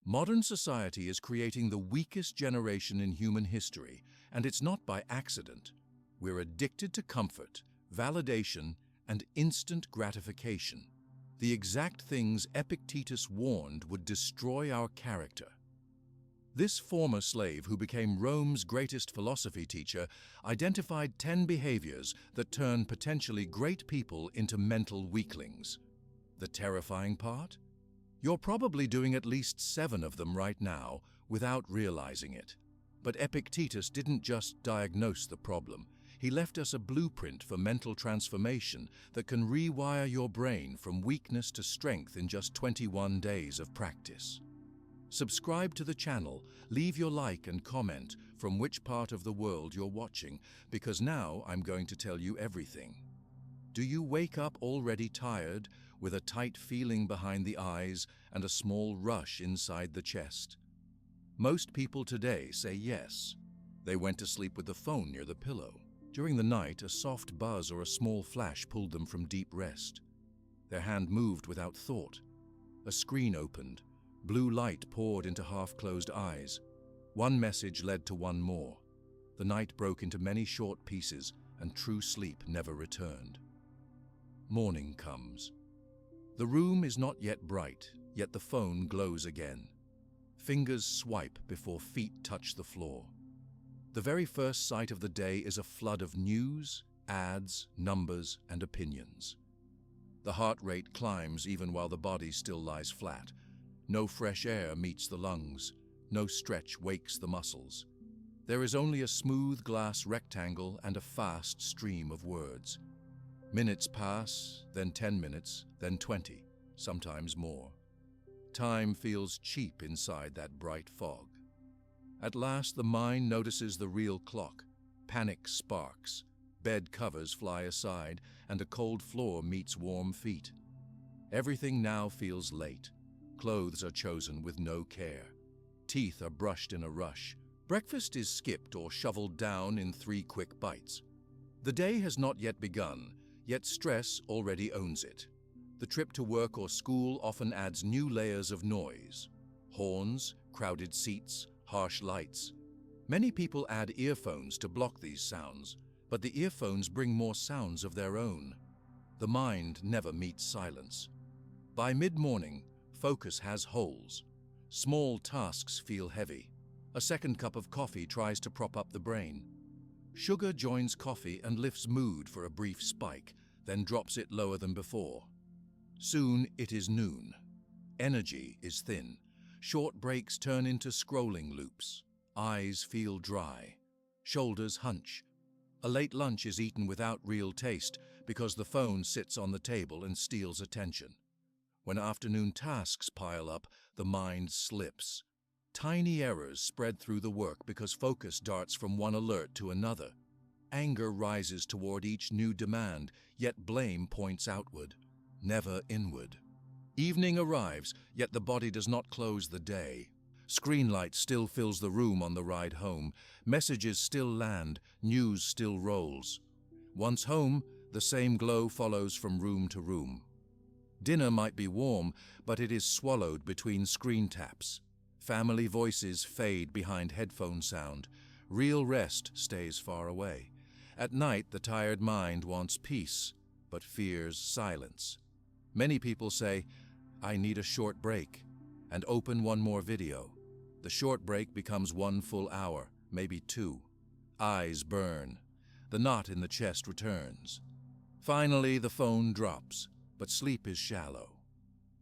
Modern society is creating the weakest generation in human history, and it's not by accident. We're addicted to comfort, validation, and instant gratification, the exact things Epictetus warned would destroy our character. This former slave, who became Rome's greatest philosophy teacher, identified 10 behaviors that turn potentially great people into mental weaklings. The terrifying part? You're probably doing at least 7 of them right now without realizing it. But Epictetus didn't just diagnose the problem. He left us a blueprint for mental transformation that can rewire your brain from weakness to strength in just 21 days of practice. Subscribe to the channel, leave your like and comment from which part of the world you're watching, because now I'm going to tell you everything. Do you wake up already tired, with a tight feeling behind the eyes and a small rush inside the chest? Most people today say yes. They went to sleep with the phone near the pillow. During the night, a soft buzz or a small flash pulled them from deep rest. Their hand moved without thought. A screen opened. Blue light poured into half-closed eyes. One message led to one more. The night broke into many short pieces, and true sleep never returned. Morning comes. The room is not yet bright, yet the phone glows again. Fingers swipe before feet touch the floor. The very first sight of the day is a flood of news, ads, numbers, and opinions. The heart rate climbs even while the body still lies flat. No fresh air meets the lungs. No stretch wakes the muscles. There is only a smooth glass rectangle and a fast stream of words. Minutes pass, then 10 minutes, then 20, sometimes more. Time feels cheap inside that bright fog. At last, the mind notices the real clock. Panic sparks. Bed covers fly aside, and a cold floor meets warm feet. Everything now feels late. Clothes are chosen with no care. Teeth are brushed in a rush. Breakfast is skipped or shoveled down in 3 quick bites. The day has not yet begun, yet stress already owns it. The trip to work or school often adds new layers of noise. Horns, crowded seats, harsh lights. Many people add earphones to block these sounds, but the earphones bring more sounds of their own. The mind never meets silence. By mid-morning, focus has holes. Small tasks feel heavy. A second cup of coffee tries to prop up the brain. Sugar joins coffee and lifts mood for a brief spike, then drops it lower than before. Soon it is noon. Energy is thin. Short breaks turn into scrolling loops. Eyes feel dry. Shoulders hunch. A late lunch is eaten without real taste because the phone sits on the table and steals attention. When afternoon tasks pile up, the mind slips. Tiny errors spread through the work because focus darts from one alert to another. Anger rises toward each new demand, yet blame points outward, never inward. Evening arrives, yet the body does not close the day. Screen light still fills the room on the ride home. Messages still land, news still rolls. Once home, the same glow follows from room to room. Dinner might be warm, but it is swallowed between screen taps. Family voices fade behind headphone sound. Real rest stays far away. At night, the tired mind wants peace, but fears silence. Many people say, "I need a short break," and open one more video. The short break becomes 1 full hour, maybe 2. Eyes burn. The knot in the chest returns. Finally, the phone drops, but sleep is shallow.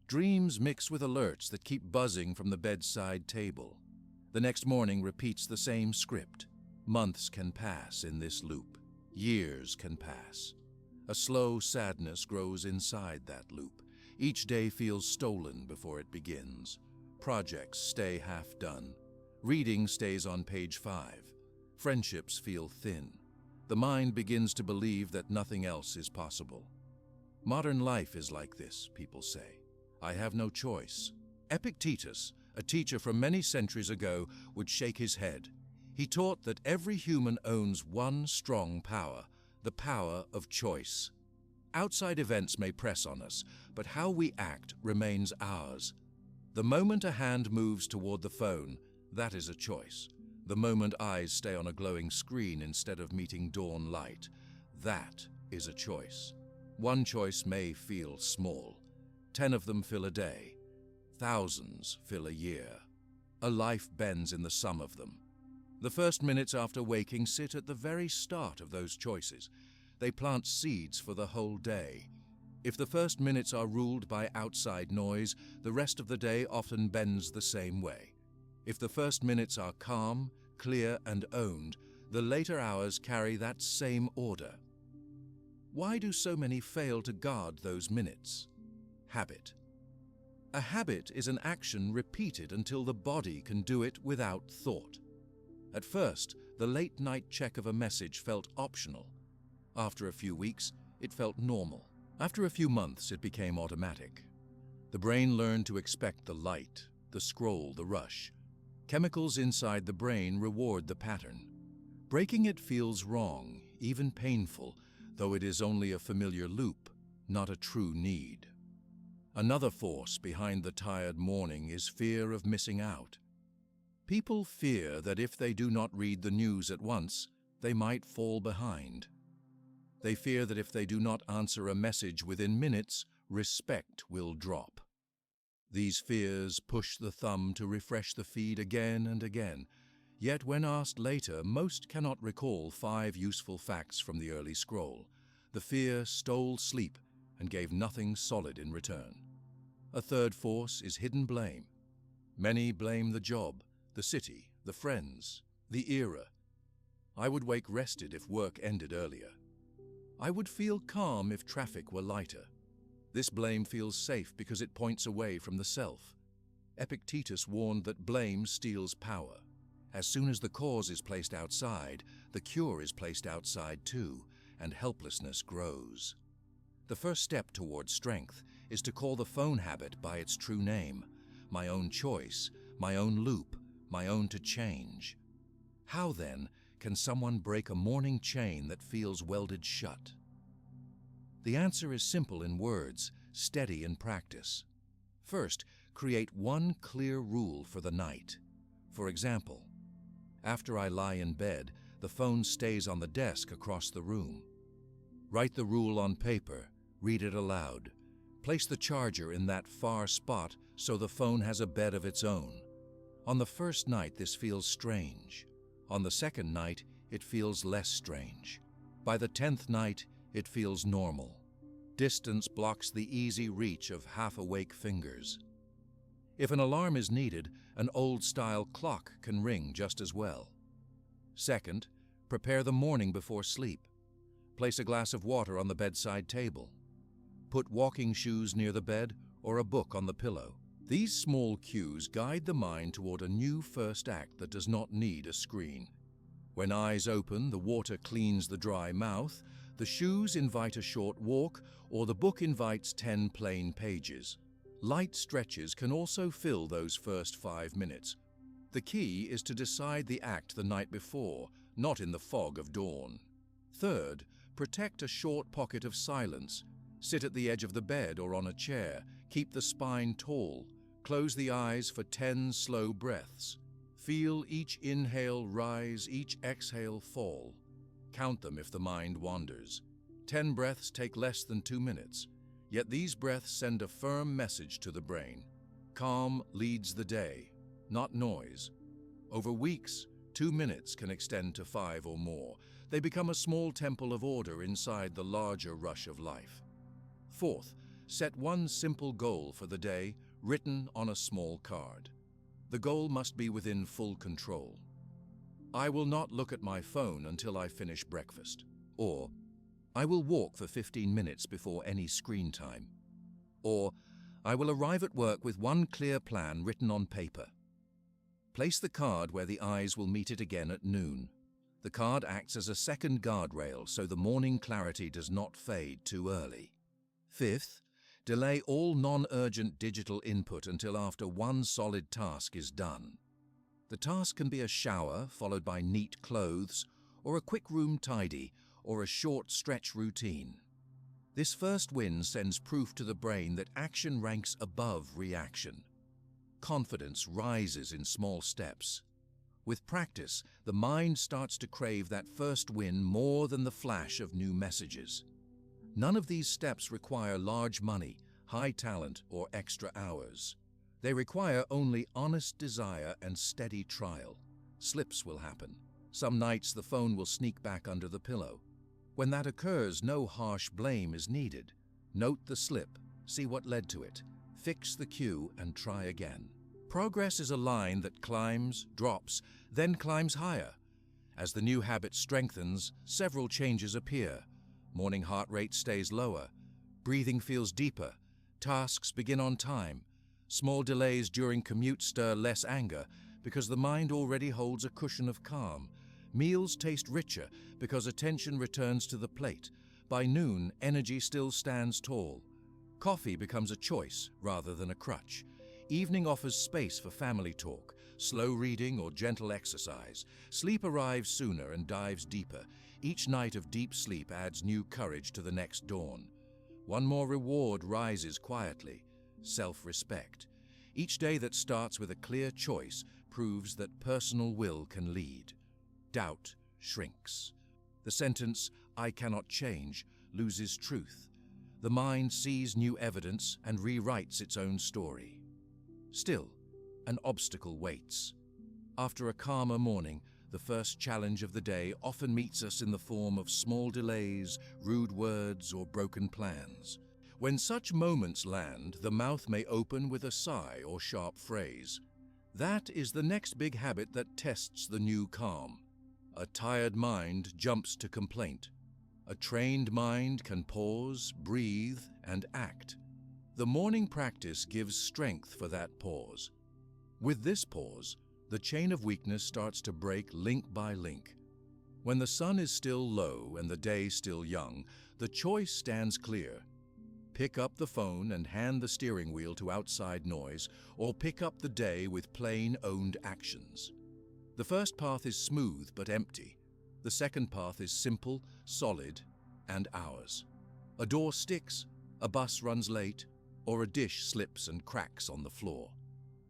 Dreams mix with alerts that keep buzzing from the bedside table. The next morning repeats the same script. Months can pass in this loop. Years can pass. A slow sadness grows inside that loop. Each day feels stolen before it begins. Projects stay half done. Reading stays on page 5. Friendships feel thin. The mind begins to believe that nothing else is possible. Modern life is like this, people say. I have no choice. Epictetus, a teacher from many centuries ago, would shake his head. He taught that every human owns one strong power, the power of choice. Outside events may press on us, but how we act remains ours. The moment a hand moves toward the phone, that is a choice. The moment eyes stay on a glowing screen instead of meeting dawn light, that is a choice. One choice may feel small. 10 of them fill a day. Thousands fill a year. A life bends in the sum of them. The first minutes after waking sit at the very start of those choices. They plant seeds for the whole day. If the first minutes are ruled by outside noise, the rest of the day often bends the same way. If the first minutes are calm, clear, and owned, the later hours carry that same order. Why do so many fail to guard those minutes? Habit. A habit is an action repeated until the body can do it without thought. At first, the late-night check of a message felt optional. After a few weeks, it felt normal. After a few months, it became automatic. The brain learned to expect the light, the scroll, the rush. Chemicals inside the brain reward the pattern. Breaking it feels wrong, even painful, though it is only a familiar loop, not a true need. Another force behind the tired morning is fear of missing out. People fear that if they do not read the news at once, they might fall behind. They fear that if they do not answer a message within minutes, respect will drop. These fears push the thumb to refresh the feed again and again. Yet when asked later, most cannot recall 5 useful facts from the early scroll. The fear stole sleep and gave nothing solid in return. A third force is hidden blame. Many blame the job, the city, the friends, the era. I would wake rested if work ended earlier. I would feel calm if traffic were lighter. This blame feels safe because it points away from the self. Epictetus warned that blame steals power. As soon as the cause is placed outside, the cure is placed outside too, and helplessness grows. The first step toward strength is to call the phone habit by its true name, my own choice, my own loop, my own to change. How then can someone break a morning chain that feels welded shut? The answer is simple in words, steady in practice. First, create one clear rule for the night. For example, after I lie in bed, the phone stays on the desk across the room. Write the rule on paper, read it aloud. Place the charger in that far spot so the phone has a bed of its own. On the first night, this feels strange. On the second night, it feels less strange. By the 10th night, it feels normal. Distance blocks the easy reach of half-awake fingers. If an alarm is needed, an old-style clock can ring just as well. Second, prepare the morning before sleep. Place a glass of water on the bedside table. Put walking shoes near the bed or a book on the pillow. These small cues guide the mind toward a new first act that does not need a screen. When eyes open, the water cleans the dry mouth, the shoes invite a short walk, or the book invites 10 plain pages. Light stretches can also fill those first 5 minutes. The key is to decide the act the night before, not in the fog of dawn. Third, protect a short pocket of silence. Sit at the edge of the bed or on a chair. Keep the spine tall. Close the eyes for 10 slow breaths. Feel each inhale rise, each exhale fall. Count them if the mind wanders. 10 breaths take less than 2 minutes. Yet these breaths send a firm message to the brain. Calm leads the day, not noise. Over weeks, 2 minutes can extend to 5 or more. They become a small temple of order inside the larger rush of life. Fourth, set one simple goal for the day, written on a small card. The goal must be within full control. I will not look at my phone until I finish breakfast. Or, I will walk for 15 minutes before any screen time. Or, I will arrive at work with one clear plan written on paper. Place the card where the eyes will meet it again at noon. The card acts as a second guardrail so the morning clarity does not fade too early. Fifth, delay all non-urgent digital input until after one solid task is done. The task can be a shower followed by neat clothes, or a quick room tidy, or a short stretch routine. This first win sends proof to the brain that action ranks above reaction. confidence rises in small steps. With practice, the mind starts to crave that first win more than the flash of new messages. None of these steps require large money, high talent, or extra hours. They require only honest desire and steady trial. Slips will happen. Some nights the phone will sneak back under the pillow. When that occurs, no harsh blame is needed. Note the slip, see what led to it, fix the cue, and try again. Progress is a line that climbs, drops, then climbs higher. As the new habit strengthens, several changes appear. Morning heart rate stays lower. Breathing feels deeper. Tasks begin on time. Small delays during commute stir less anger because the mind already holds a cushion of calm. Meals taste richer because attention returns to the plate. By noon, energy still stands tall. Coffee becomes a choice rather than a crutch. Evening offers space for family talk, slow reading, or gentle exercise. Sleep arrives sooner and dives deeper. Each night of deep sleep adds new courage to the next dawn. One more reward rises quietly: self-respect. Each day that starts with a clear choice proves that personal will can lead. Doubt shrinks. The sentence, "I cannot change," loses truth. The mind sees new evidence and rewrites its own story. Still, an obstacle waits. After a calmer morning, the first challenge of the day often meets us in the form of small delays, rude words, or broken plans. When such moments land, the mouth may open with a sigh or sharp phrase. That is the next big habit that tests the new calm. A tired mind jumps to complaint. A trained mind can pause, breathe, and act. The morning practice gives strength for that pause. With this pause, the chain of weakness starts to break link by link. When the sun is still low and the day still young, the choice stands clear. Pick up the phone and hand the steering wheel to outside noise, or pick up the day with plain, owned actions. The first path is smooth but empty. The second path is simple, solid, and ours. A door sticks, a bus runs late, or a dish slips and cracks on the floor.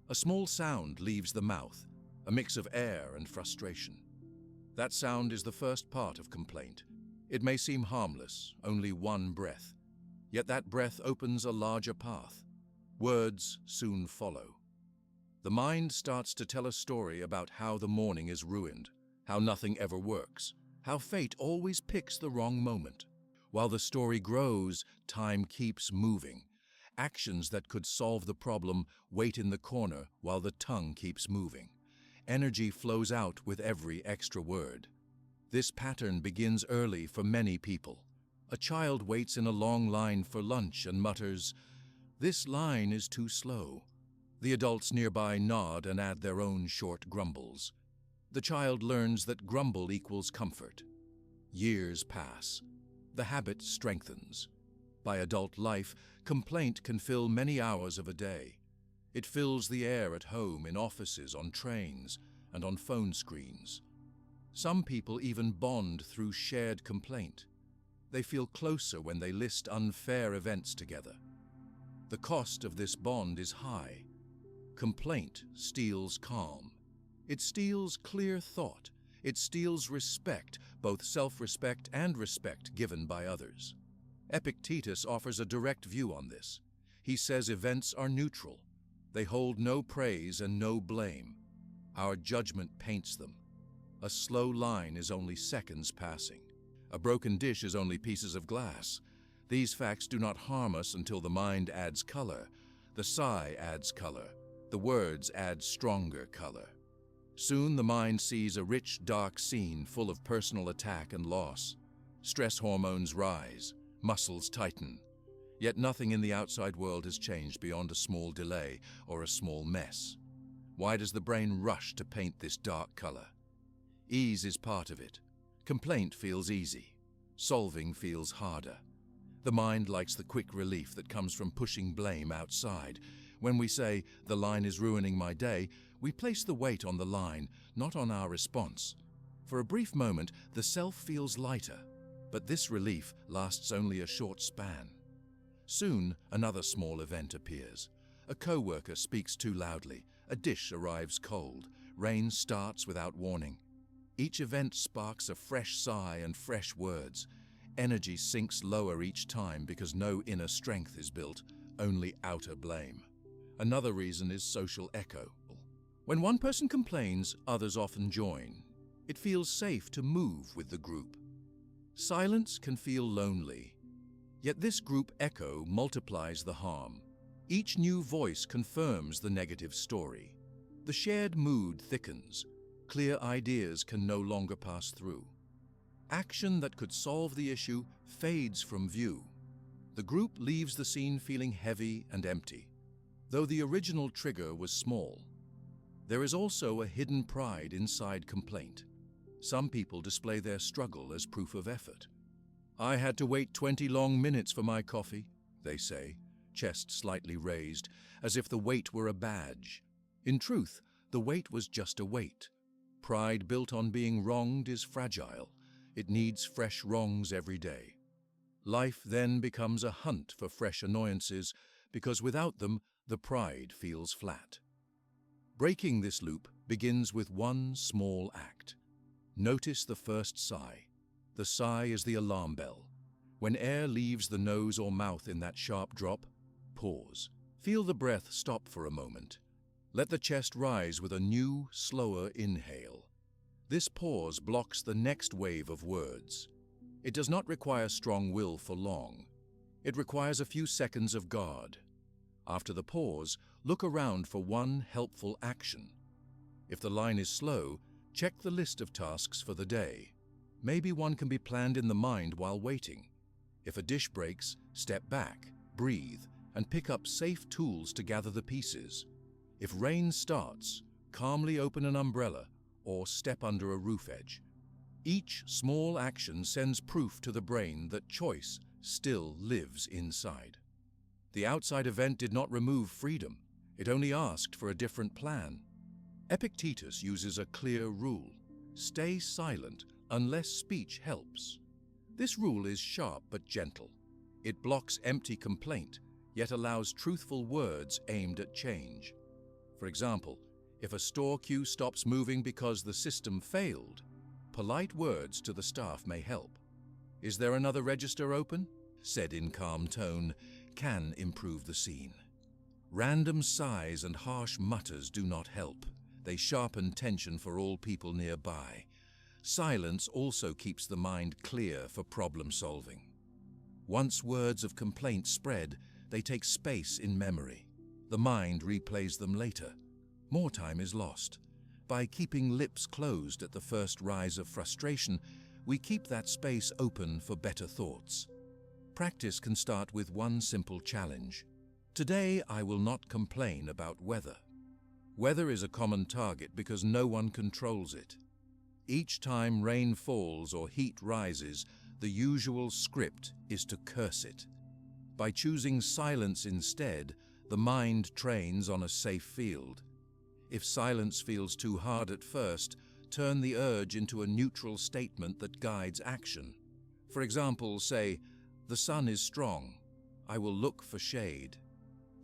A small sound leaves the mouth, a mix of air and frustration. That sound is the first part of complaint. It may seem harmless, only one breath. Yet that breath opens a larger path. Words soon follow. The mind starts to tell a story about how the morning is ruined, how nothing ever works, how fate always picks the wrong moment. While the story grows, time keeps moving. Actions that could solve the problem wait in the corner while the tongue keeps moving. Energy flows out with every extra word. This pattern begins early for many people. A child waits in a long line for lunch and mutters, "This line is too slow." The adults nearby nod and add their own short grumbles. The child learns that grumble equals comfort. Years pass. The habit strengthens. By adult life, complaint can fill many hours of a day. It fills the air at home, in offices, on trains, and on phone screens. Some people even bond through shared complaint. They feel closer when they list unfair events together. The cost of this bond is high. Complaint steals calm. It steals clear thought. It steals respect, both self-respect and respect given by others. Epictetus offers a direct view on this. He says events are neutral. They hold no praise and no blame. Our judgment paints them. A slow line is only seconds passing. A broken dish is only pieces of glass. These facts do not harm us until the mind adds color. The sigh adds color. The words add stronger color. Soon the mind sees a rich, dark scene full of personal attack and loss. Stress hormones rise, muscles tighten. Yet nothing in the outside world has changed beyond a small delay or a small mess. Why does the brain rush to paint this dark color? Ease is part of it. Complaint feels easy. Solving feels harder. The mind likes the quick relief that comes from pushing blame outside. When we say, "The line is ruining my day," we place the weight on the line, not on our response. For a brief moment, the self feels lighter, but this relief lasts only a short span. Soon, another small event appears. A co-worker speaks too loudly, a dish arrives cold, rain starts without warning. Each event sparks a fresh sigh and fresh words. Energy sinks lower each time because no inner strength is built, only outer blame. Another reason is social echo. When one person complains, others often join. It feels safe to move with the group. Silence can feel lonely, yet this group echo multiplies the harm. Each new voice confirms the negative story. The shared mood thickens. Clear ideas can no longer pass through. Action that could solve the issue fades from view. The group leaves the scene feeling heavy and empty, though the original trigger was small. There is also a hidden pride inside complaint. Some people display their struggle as proof of effort. "I had to wait 20 long minutes for my coffee," they say, chest slightly raised, as if the wait were a badge. In truth, the wait was just a wait. Pride built on being wronged is fragile. It needs fresh wrongs every day. Life then becomes a hunt for fresh annoyances, because without them, the pride feels flat. Breaking this loop begins with one small act. Notice the first sigh. The sigh is the alarm bell. When air leaves the nose or mouth in that sharp drop, pause. Feel the breath stop for a moment. Let the chest rise with a new, slower inhale. This pause blocks the next wave of words. It does not require strong will for long. It requires a few seconds of guard. After the pause, look around for one helpful action. If the line is slow, check the list of tasks for the day. Maybe one can be planned in the mind while waiting. If a dish breaks, step back, breathe, and pick up safe tools to gather the pieces. If rain starts, calmly open an umbrella or step under a roof edge. Each small action sends proof to the brain that choice still lives inside. The outside event did not remove freedom. It only asked for a different plan. Epictetus uses a clear rule: stay silent unless speech helps. This rule is sharp but gentle. It blocks empty complaint, yet allows truthful words aimed at change. For example, if a store queue stops moving because the system failed, polite words to the staff may help. "Is there another register open?" said in calm tone, can improve the scene. Random sighs and harsh mutters do not help. They sharpen tension for all people nearby. Silence also keeps the mind clear for problem solving. Once words of complaint spread, they take space in memory. The mind replays them later. More time is lost. By keeping lips closed at the first rise of frustration, we keep that space open for better thoughts. Practice can start with one simple challenge. Today, I will not complain about weather. Weather is a common target because no one controls it. Each time rain falls or heat rises, the usual script is to curse it. By choosing silence instead, the mind trains on a safe field. If silence feels too hard at first, turn the urge into a neutral statement that guides action. For example, say, "The sun is strong. I will look for shade."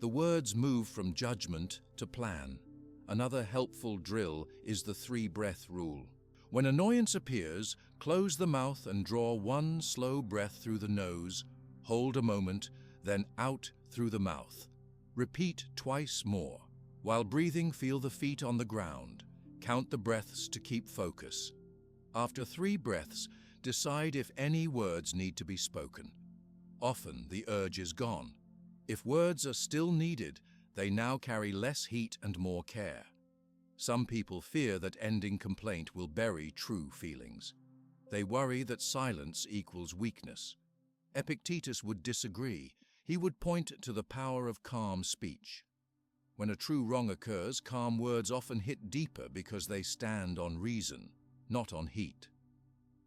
The words move from judgment to plan. Another helpful drill is the 3-breath rule. When annoyance appears, close the mouth and draw one slow breath through the nose, hold a moment, then out through the mouth. Repeat twice more. While breathing, feel the feet on the ground. Count the breaths to keep focus. After 3 breaths, decide if any words need to be spoken. Often the urge is gone. If words are still needed, they now carry less heat and more care. Some people fear that ending complaint will bury true feelings. They worry that silence equals weakness. Epictetus would disagree. He would point to the power of calm speech. When a true wrong occurs, calm words often hit deeper because they stand on reason, not on heat.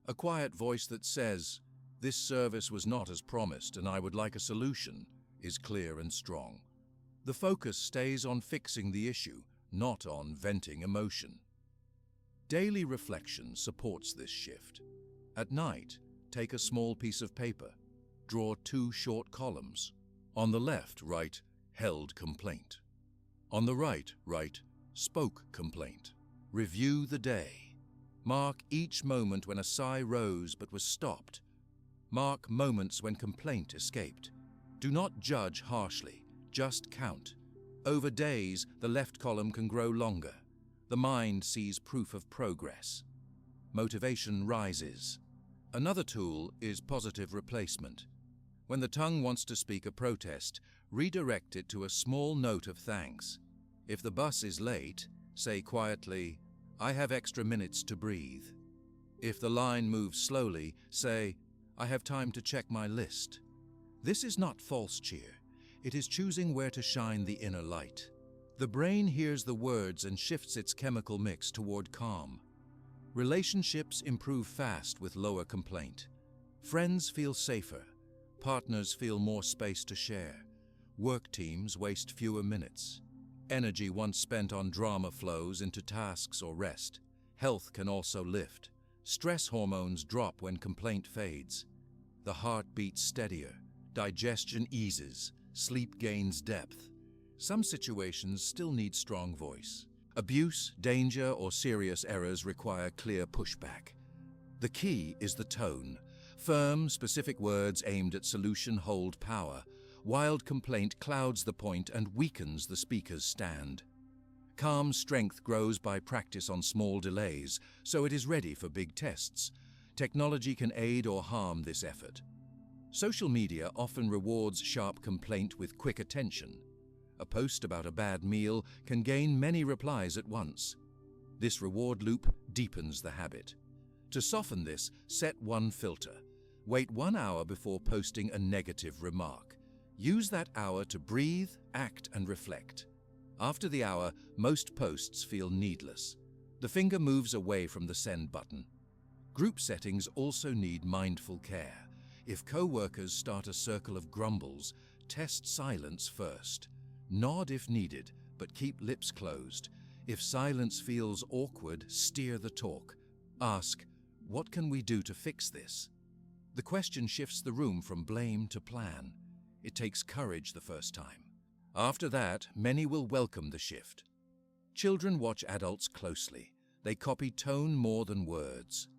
A quiet voice that says, "This service was not as promised and I would like a solution," is clear and strong. The focus stays on fixing the issue, not on venting emotion. Daily reflection supports this shift. At night, take a small piece of paper. Draw 2 short columns. On the left, write "held complaint." On the right, write spoke complaint. Review the day. Mark each moment when a sigh rose but was stopped. Mark moments when complaint escaped. Do not judge harshly, just count. Over days, the left column can grow longer. The mind sees proof of progress. Motivation rises. Another tool is positive replacement. When the tongue wants to speak a protest, redirect it to a small note of thanks. If the bus is late, say quietly, "I have extra minutes to breathe." If the line moves slowly, say, "I have time to check my list." This is not false cheer. It is choosing where to shine the inner light. The brain hears the words and shifts its chemical mix toward calm. Relationships improve fast with lower complaint. Friends feel safer. Partners feel more space to share. Work teams waste fewer minutes. Energy once spent on drama flows into tasks or rest. Health can also lift. Stress hormones drop when complaint fades. The heart beats steadier. Digestion eases. Sleep gains depth. Some situations still need strong voice. Abuse, danger, or serious errors require clear pushback. The key is the tone. Firm, specific words aimed at solution hold power. Wild complaint clouds the point and weakens the speaker's stand. Calm strength grows by practice on small delays, so it is ready for big tests. Technology can aid or harm this effort. Social media often rewards sharp complaint with quick attention. A post about a bad meal can gain many replies at once. This reward loop deepens the habit. To soften this, set one filter. Wait 1 hour before posting a negative remark. Use that hour to breathe, act, and reflect. After the hour, most posts feel needless. The finger moves away from the send button. Group settings also need mindful care. If co-workers start a circle of grumbles, test silence first. Nod if needed, but keep lips closed. If silence feels awkward, steer the talk. Ask, "What can we do to fix this?" The question shifts the room from blame to plan. It takes courage the first time. After that, many will welcome the shift. Children watch adults closely. They copy tone more than words.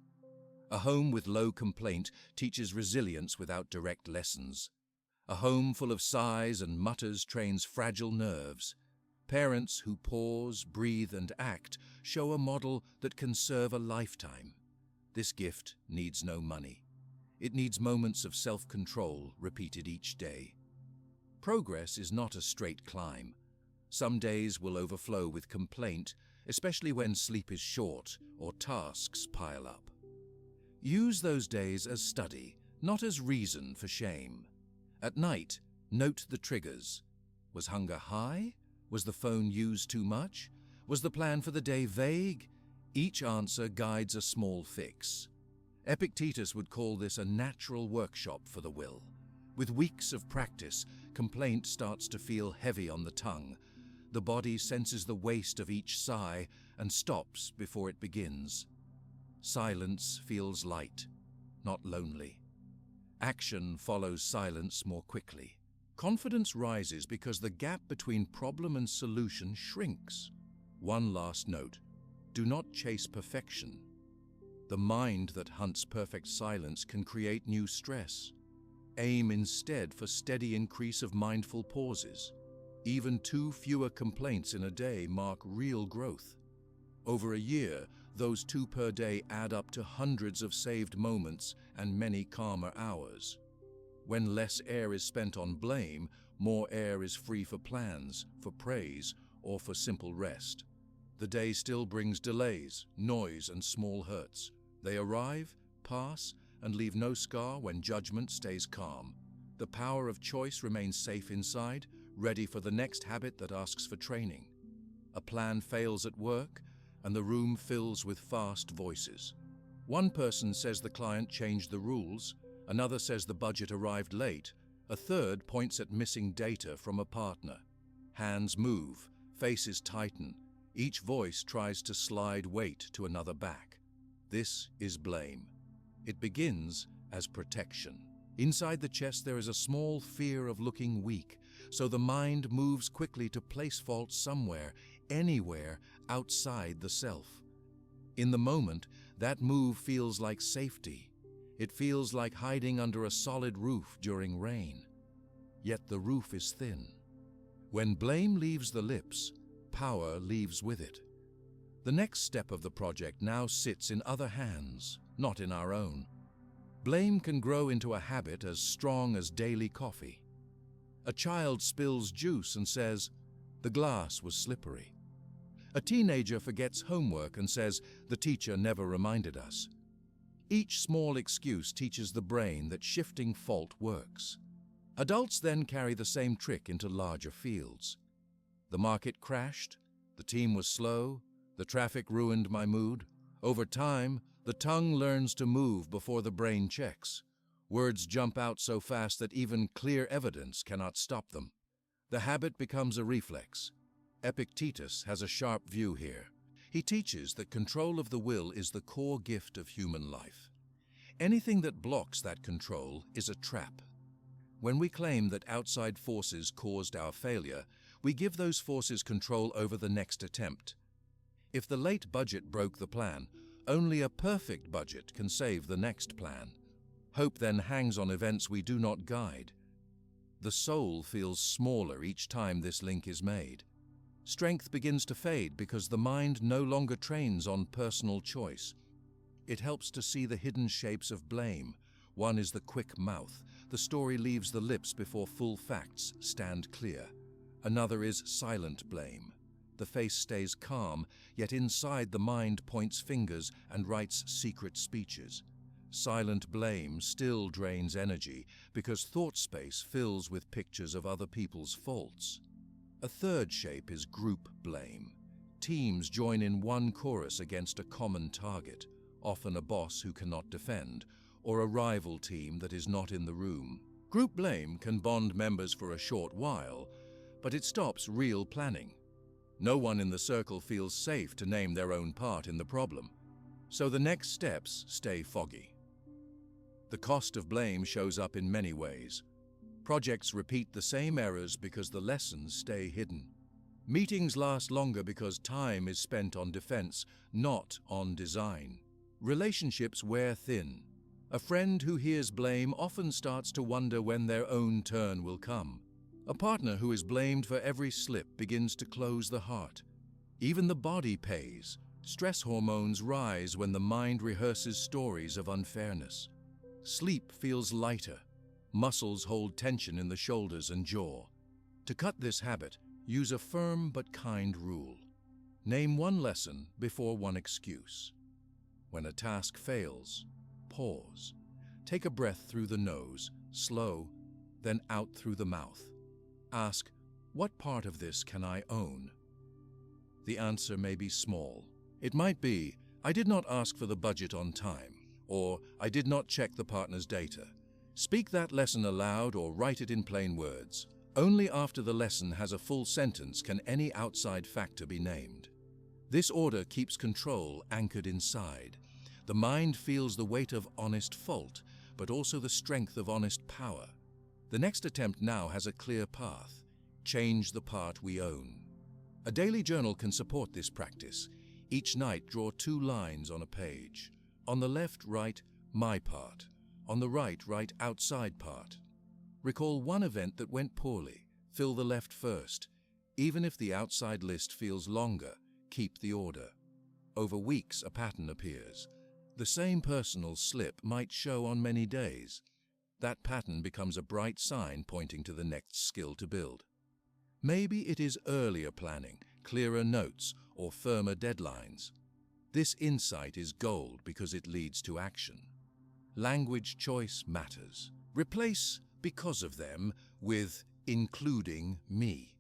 A home with low complaint teaches resilience without direct lessons. A home full of sighs and mutters trains fragile nerves. Parents who pause, breathe, and act show a model that can serve a lifetime. This gift needs no money. It needs moments of self-control repeated each day. Progress is not a straight climb. Some days will overflow with complaint, especially when sleep is short or tasks pile up. Use those days as study, not as reason for shame. At night, note the triggers. Was hunger high? Was the phone used too much? Was the plan for the day vague? Each answer guides a small fix. Epictetus would call this a natural workshop for the will. With weeks of practice, complaint starts to feel heavy on the tongue. The body senses the waste of each sigh and stops before it begins. Silence feels light, not lonely. Action follows silence more quickly. Confidence rises because the gap between problem and solution shrinks. One last note: do not chase perfection. The mind that hunts perfect silence can create new stress. Aim instead for steady increase of mindful pauses. Even 2 fewer complaints in a day mark real growth. Over a year, those 2 per day add up to hundreds of saved moments and many calmer hours. When less air is spent on blame, more air is free for plans, for praise, or for simple rest. The day still brings delays, noise, and small hurts. They arrive, pass, and leave no scar when judgment stays calm. The power of choice remains safe inside, ready for the next habit that asks for training. A plan fails at work, and the room fills with fast voices. One person says the client changed the rules, another says the budget arrived late, a third points at missing data from a partner. Hands move, faces tighten. Each voice tries to slide weight to another back. This is blame. It begins as protection. Inside the chest there is a small fear of looking weak, so the mind moves quickly to place fault somewhere, anywhere outside the self. In the moment, that move feels like safety. It feels like hiding under a solid roof during rain. Yet the roof is thin. When blame leaves the lips, power leaves with it. The next step of the project now sits in other hands, not in our own. Blame can grow into a habit as strong as daily coffee. A child spills juice and says, "The glass was slippery." A teenager forgets homework and says, "The teacher never reminded us." Each small excuse teaches the brain that shifting fault works. Adults then carry the same trick into larger fields. The market crashed, the team was slow, the traffic ruined my mood. Over time, the tongue learns to move before the brain checks. Words jump out so fast that even clear evidence cannot stop them. The habit becomes a reflex. Epictetus has a sharp view here. He teaches that control of the will is the core gift of human life. Anything that blocks that control is a trap. When we claim that outside forces caused our failure, we give those forces control over the next attempt. If the late budget broke the plan, only a perfect budget can save the next plan. Hope then hangs on events we do not guide. The soul feels smaller each time this link is made. Strength begins to fade because the mind no longer trains on personal choice. It helps to see the hidden shapes of blame. One is the quick mouth. The story leaves the lips before full facts stand clear. Another is silent blame. The face stays calm, yet inside the mind points fingers and writes secret speeches. Silent blame still drains energy because thought space fills with pictures of other people's faults. A third shape is group blame. Teams join in one chorus against a common target, often a boss who cannot defend, or a rival team that is not in the room. Group blame can bond members for a short while, but it stops real planning. No one in the circle feels safe to name their own part in the problem, so the next steps stay foggy. The cost of blame shows up in many ways. Projects repeat the same errors because the lessons stay hidden. Meetings last longer because time is spent on defense, not on design. Relationships wear thin. A friend who hears blame often starts to wonder when their own turn will come. A partner who is blamed for every slip begins to close the heart. Even the body pays. Stress hormones rise when the mind rehearses stories of unfairness. Sleep feels lighter. Muscles hold tension in the shoulders and jaw. To cut this habit, use a firm but kind rule. Name one lesson before one excuse. When a task fails, pause. Take a breath through the nose, slow, then out through the mouth. Ask, what part of this can I own? The answer may be small. It might be, I did not ask for the budget on time, or I did not check the partner's data. Speak that lesson aloud or write it in plain words. Only after the lesson has a full sentence can any outside factor be named. This order keeps control anchored inside. The mind feels the weight of honest fault, but also the strength of honest power. The next attempt now has a clear path. Change the part we own. A daily journal can support this practice. Each night, draw 2 lines on a page. On the left, write, my part. On the right, write outside part. Recall one event that went poorly. Fill the left first. Even if the outside list feels longer, keep the order. Over weeks, a pattern appears. The same personal slip might show on many days. That pattern becomes a bright sign pointing to the next skill to build. Maybe it is earlier planning, clearer notes, or firmer deadlines. This insight is gold because it leads to action. Language choice matters. Replace "because of them" with "including me."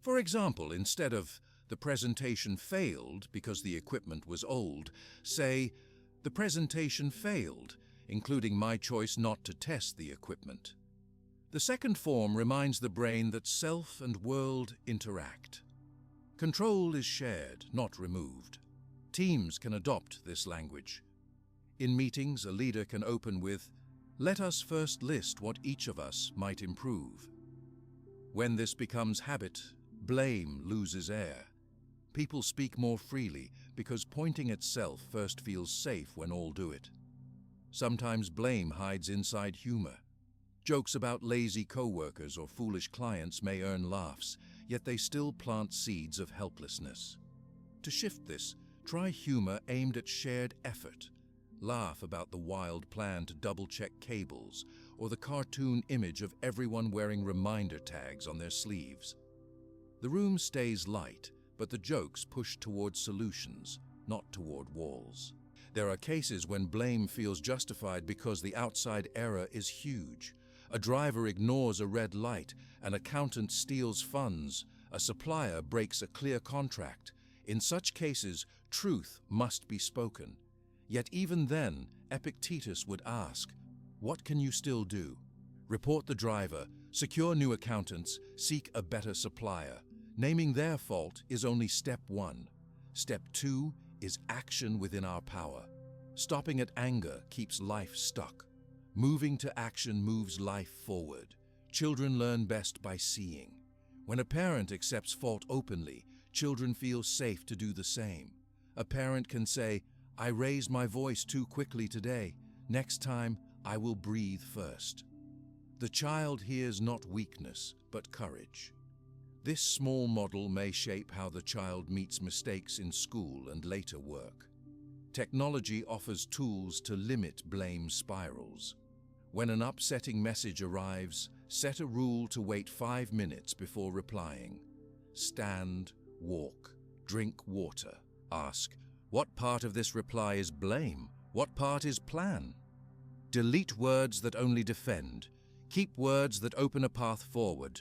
For example, instead of "the presentation failed because the equipment was old," say "the presentation failed, including my choice not to test the equipment." The second form reminds the brain that self and world interact. Control is shared, not removed. Teams can adopt this language. In meetings, a leader can open with, "Let us first list what each of us might improve." When this becomes habit, blame loses air. People speak more freely because pointing at self first feels safe when all do it. Sometimes blame hides inside humor. Jokes about lazy co-workers or foolish clients may earn laughs, yet they still plant seeds of helplessness. To shift this, try humor aimed at shared effort. Laugh about the wild plan to double-check cables or the cartoon image of everyone wearing reminder tags on their sleeves. The room stays light, but the jokes push toward solutions, not toward walls. There are cases when blame feels justified because the outside error is huge. A driver ignores a red light, an accountant steals funds, a supplier breaks a clear contract. In such cases, truth must be spoken. Yet even then, Epictetus would ask, what can you still do? Report the driver, secure new accountants, seek a better supplier. Naming their fault is only step one. Step two is action within our power. Stopping at anger keeps life stuck. Moving to action moves life forward. Children learn best by seeing. When a parent accepts fault openly, children feel safe to do the same. A parent can say, I raised my voice too quickly today. Next time, I will breathe first. The child hears not weakness, but courage. This small model may shape how the child meets mistakes in school and later work. Technology offers tools to limit blame spirals. When an upsetting message arrives, set a rule to wait 5 minutes before replying. Stand, walk, drink water. Ask, what part of this reply is blame? What part is plan? Delete words that only defend. Keep words that open a path forward.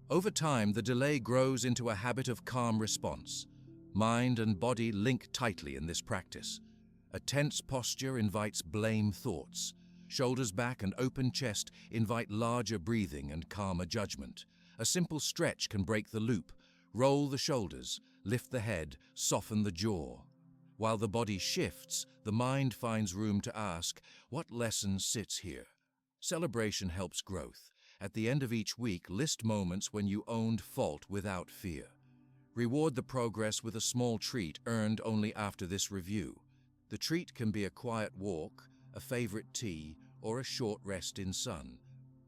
Over time, the delay grows into a habit of calm response. Mind and body link tightly in this practice. A tense posture invites blame thoughts. Shoulders back and open chest invite larger breathing and calmer judgment. A simple stretch can break the loop. Roll the shoulders, lift the head, soften the jaw. While the body shifts, the mind finds room to ask, what lesson sits here? Celebration helps growth. At the end of each week, list moments when you owned fault without fear. Reward the progress with a small treat earned only after this review. The treat can be a quiet walk, a favorite tea, or a short rest in sun.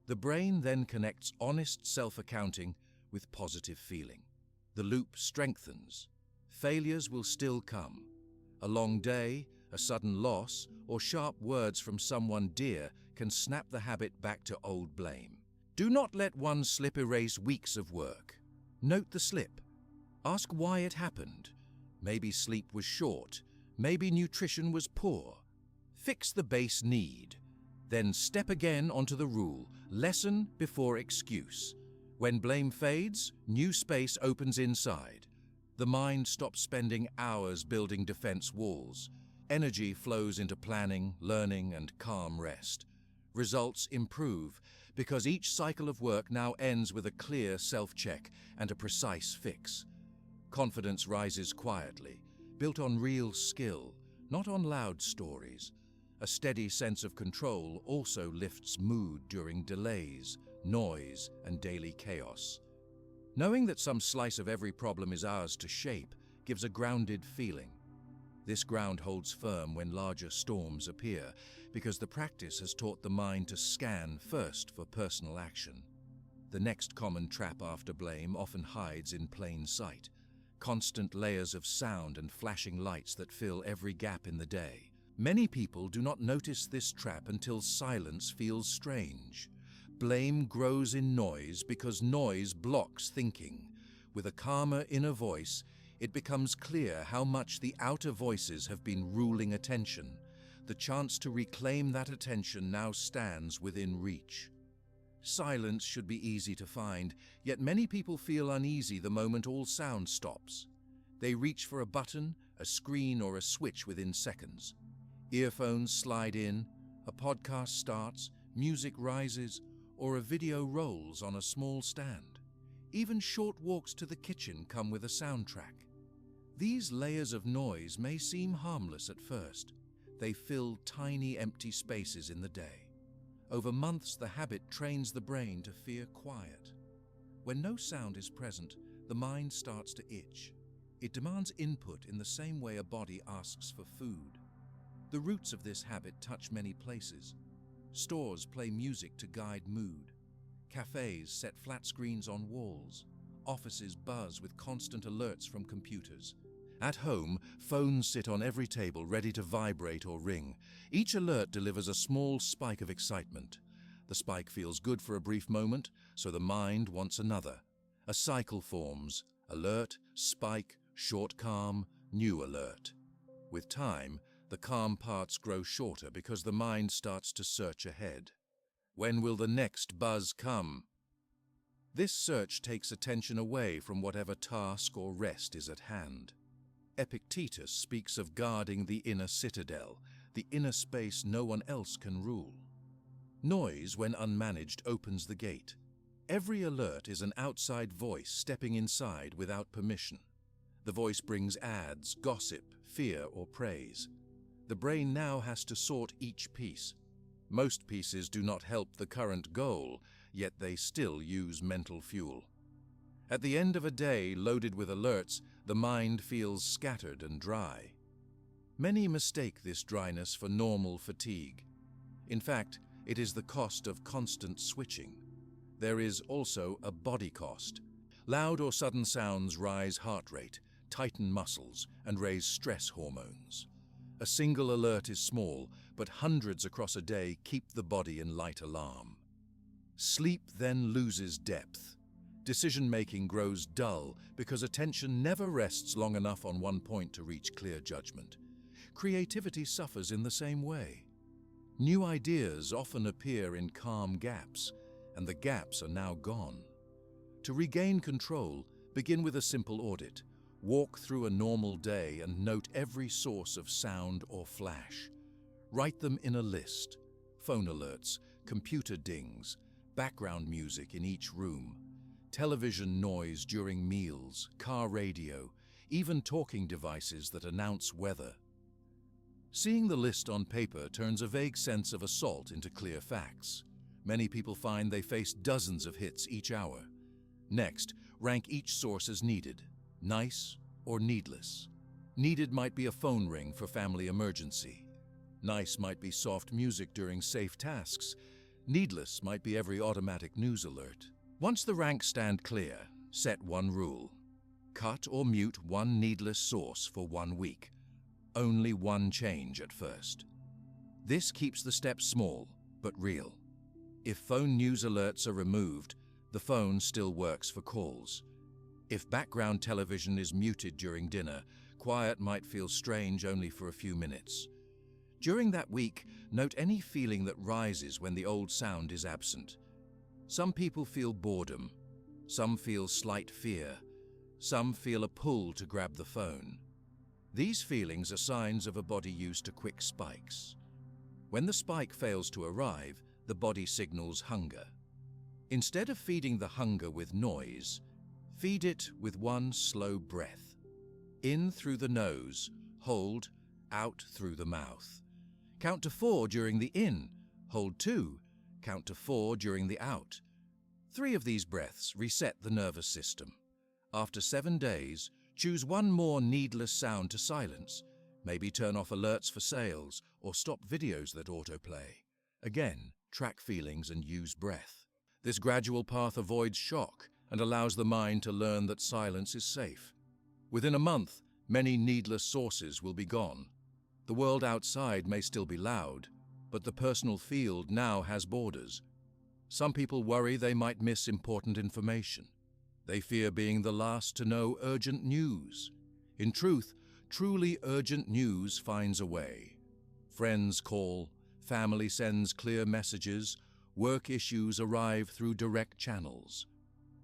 The brain then connects honest self-accounting with positive feeling. The loop strengthens. Failures will still come. A long day, a sudden loss, or sharp words from someone dear can snap the habit back to old blame. Do not let one slip erase weeks of work. Note the slip. Ask why it happened. Maybe sleep was short. Maybe nutrition was poor. Fix the base need. Then step again onto the rule. Lesson before excuse. When blame fades, new space opens inside. The mind stops spending hours building defense walls. Energy flows into planning, learning, and calm rest. Results improve because each cycle of work now ends with a clear self-check and a precise fix. Confidence rises quietly, built on real skill, not on loud stories. A steady sense of control also lifts mood during delays, noise, and daily chaos. Knowing that some slice of every problem is ours to shape gives a grounded feeling. This ground holds firm when larger storms appear, because the practice has taught the mind to scan first for personal action. The next common trap after blame often hides in plain sight. Constant layers of sound and flashing lights that fill every gap in the day. Many people do not notice this trap until silence feels strange. Blame grows in noise because noise blocks thinking. With a calmer inner voice, it becomes clear how much the outer voices have been ruling attention. The chance to reclaim that attention now stands within reach. Silence should be easy to find, yet many people feel uneasy the moment all sound stops. They reach for a button, a screen, or a switch within seconds. Earphones slide in, a podcast starts, music rises, or a video rolls on a small stand. Even short walks to the kitchen come with a soundtrack. These layers of noise may seem harmless at first. They fill tiny empty spaces in the day. Over months, the habit trains the brain to fear quiet. When no sound is present, the mind starts to itch. It demands input in the same way a body asks for food. The roots of this habit touch many places. Stores play music to guide mood. Cafes set flat screens on walls. Offices buzz with constant alerts from computers. At home, phones sit on every table ready to vibrate or ring. Each alert delivers a small spike of excitement. The spike feels good for a brief moment, so the mind wants another. A cycle forms: alert, spike, short calm, new alert. With time, the calm parts grow shorter because the mind starts to search ahead. When will the next buzz come? This search takes attention away from whatever task or rest is at hand. Epictetus speaks of guarding the inner citadel, the inner space no one else can rule. Noise, when unmanaged, opens the gate. Every alert is an outside voice stepping inside without permission. The voice brings ads, gossip, fear, or praise. The brain now has to sort each piece. Most pieces do not help the current goal, yet they still use mental fuel. At the end of a day loaded with alerts, the mind feels scattered and dry. Many mistake this dryness for normal fatigue. In fact, it is the cost of constant switching. There is also a body cost. Loud or sudden sounds rise heart rate, tighten muscles, and raise stress hormones. A single alert is small, but hundreds across a day keep the body in light alarm. Sleep then loses depth. Decision-making grows dull because attention never rests long enough on one point to reach clear judgment. Creativity suffers in the same way. New ideas often appear in calm gaps, and the gaps are now gone. To regain control, begin with a simple audit. Walk through a normal day and note every source of sound or flash. Write them in a list: phone alerts, computer dings, background music in each room, television noise during meals, car radio, even talking devices that announce weather. Seeing the list on paper turns a vague sense of assault into clear facts. Many people find they face dozens of hits each hour. Next, rank each source as needed: nice or needless. Needed might be a phone ring for family emergency. Nice might be soft music during safe tasks. Needless might be every automatic news alert. Once the ranks stand clear, set one rule: cut or mute one needless source for 1 week. Only one change at first. This keeps the steps small, but real. If phone news alerts are removed, the phone still works for calls. If background television is muted during dinner, quiet might feel strange only for a few minutes. During that week, note any feeling that rises when the old sound is absent. Some people feel boredom. Some feel slight fear. Some feel a pull to grab the phone. These feelings are signs of a body used to quick spikes. When the spike fails to arrive, the body signals hunger. Instead of feeding the hunger with noise, feed it with one slow breath. In through the nose, hold, out through the mouth. Count to 4 during the in, hold 2, count to 4 during the out. 3 of these breaths reset the nervous system. After 7 days, choose one more needless sound to silence. Maybe turn off alerts for sales or stop videos that autoplay. Again, track feelings and use breath. This gradual path avoids shock and allows the mind to learn that silence is safe. Within a month, many needless sources will be gone. The world outside may still be loud, but the personal field now has borders. Some people worry they might miss important information. They fear being the last to know urgent news. In truth, truly urgent news finds a way. Friends call, family sends clear messages, work issues arrive through direct channels.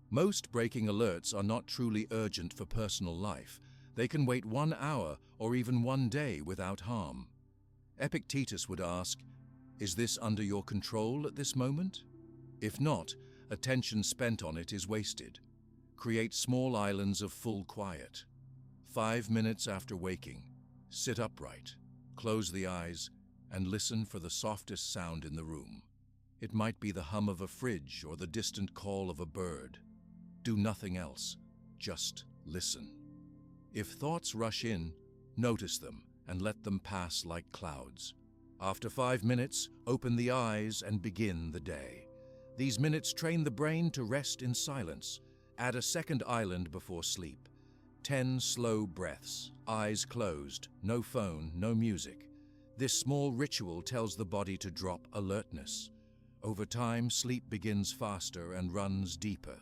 Most breaking alerts are not truly urgent for personal life. They can wait 1 hour or even 1 day without harm. Epictetus would ask, "Is this under your control at this moment?" If not, attention spent on it is wasted. Create small islands of full quiet. 5 minutes after waking, sit upright, close the eyes, and listen for the softest sound in the room. It might be the hum of a fridge or the distant call of a bird. Do nothing else. Just listen. If thoughts rush in, notice them and let them pass like clouds. After 5 minutes, open the eyes and begin the day. These minutes train the brain to rest in silence. Add a second island before sleep. 10 slow breaths, eyes closed, no phone, no music. This small ritual tells the body to drop alertness. Over time, sleep begins faster and runs deeper.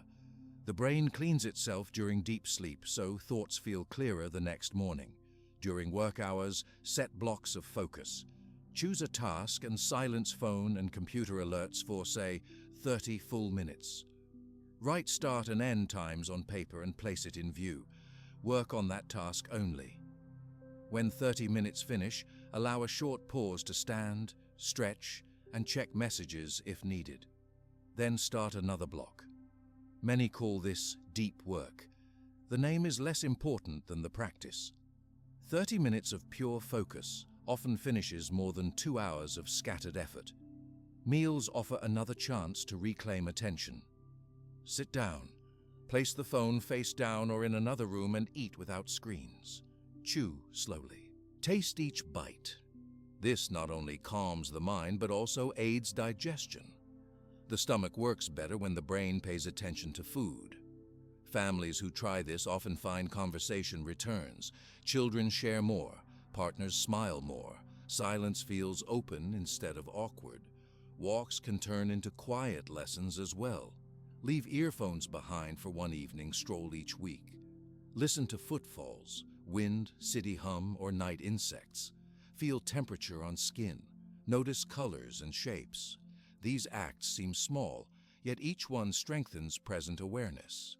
The brain cleans itself during deep sleep, so thoughts feel clearer the next morning. During work hours, set blocks of focus. Choose a task and silence phone and computer alerts for, say, 30 full minutes. Write start and end times on paper and place it in view. Work on that task only. When 30 minutes finish, allow a short pause to stand, stretch, and check messages if needed. Then start another block. Many call this deep work. The name is less important than the practice. 30 minutes of pure focus often finishes more than 2 hours of scattered effort. Meals offer another chance to reclaim attention. Sit down. Place the phone face down or in another room and eat without screens. Chew slowly. Taste each bite. This not only calms the mind but also aids digestion. The stomach works better when the brain pays attention to food. Families who try this often find conversation returns. Children share more. Partners smile more. Silence feels open instead of awkward. Walks can turn into quiet lessons as well. Leave earphones behind for one evening stroll each week. Listen to footfalls, wind, city hum, or night insects. Feel temperature on skin. Notice colors and shapes. These acts seem small, yet each one strengthens present awareness.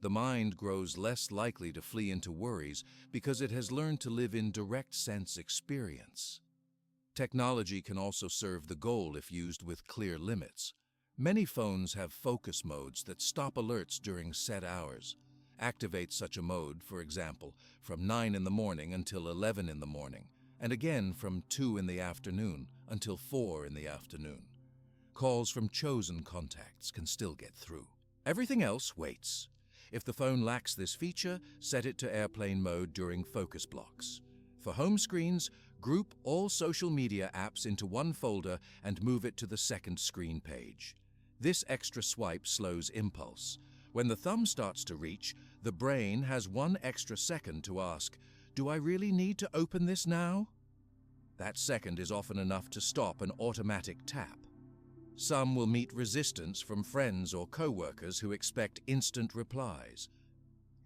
The mind grows less likely to flee into worries because it has learned to live in direct sense experience. Technology can also serve the goal if used with clear limits. Many phones have focus modes that stop alerts during set hours. Activate such a mode, for example, from 9 in the morning until 11 in the morning, and again from 2 in the afternoon until 4 in the afternoon. Calls from chosen contacts can still get through. Everything else waits. If the phone lacks this feature, set it to airplane mode during focus blocks. For home screens, group all social media apps into one folder and move it to the second screen page. This extra swipe slows impulse. When the thumb starts to reach, the brain has 1 extra second to ask, "Do I really need to open this now?" That second is often enough to stop an automatic tap. Some will meet resistance from friends or co-workers who expect instant replies.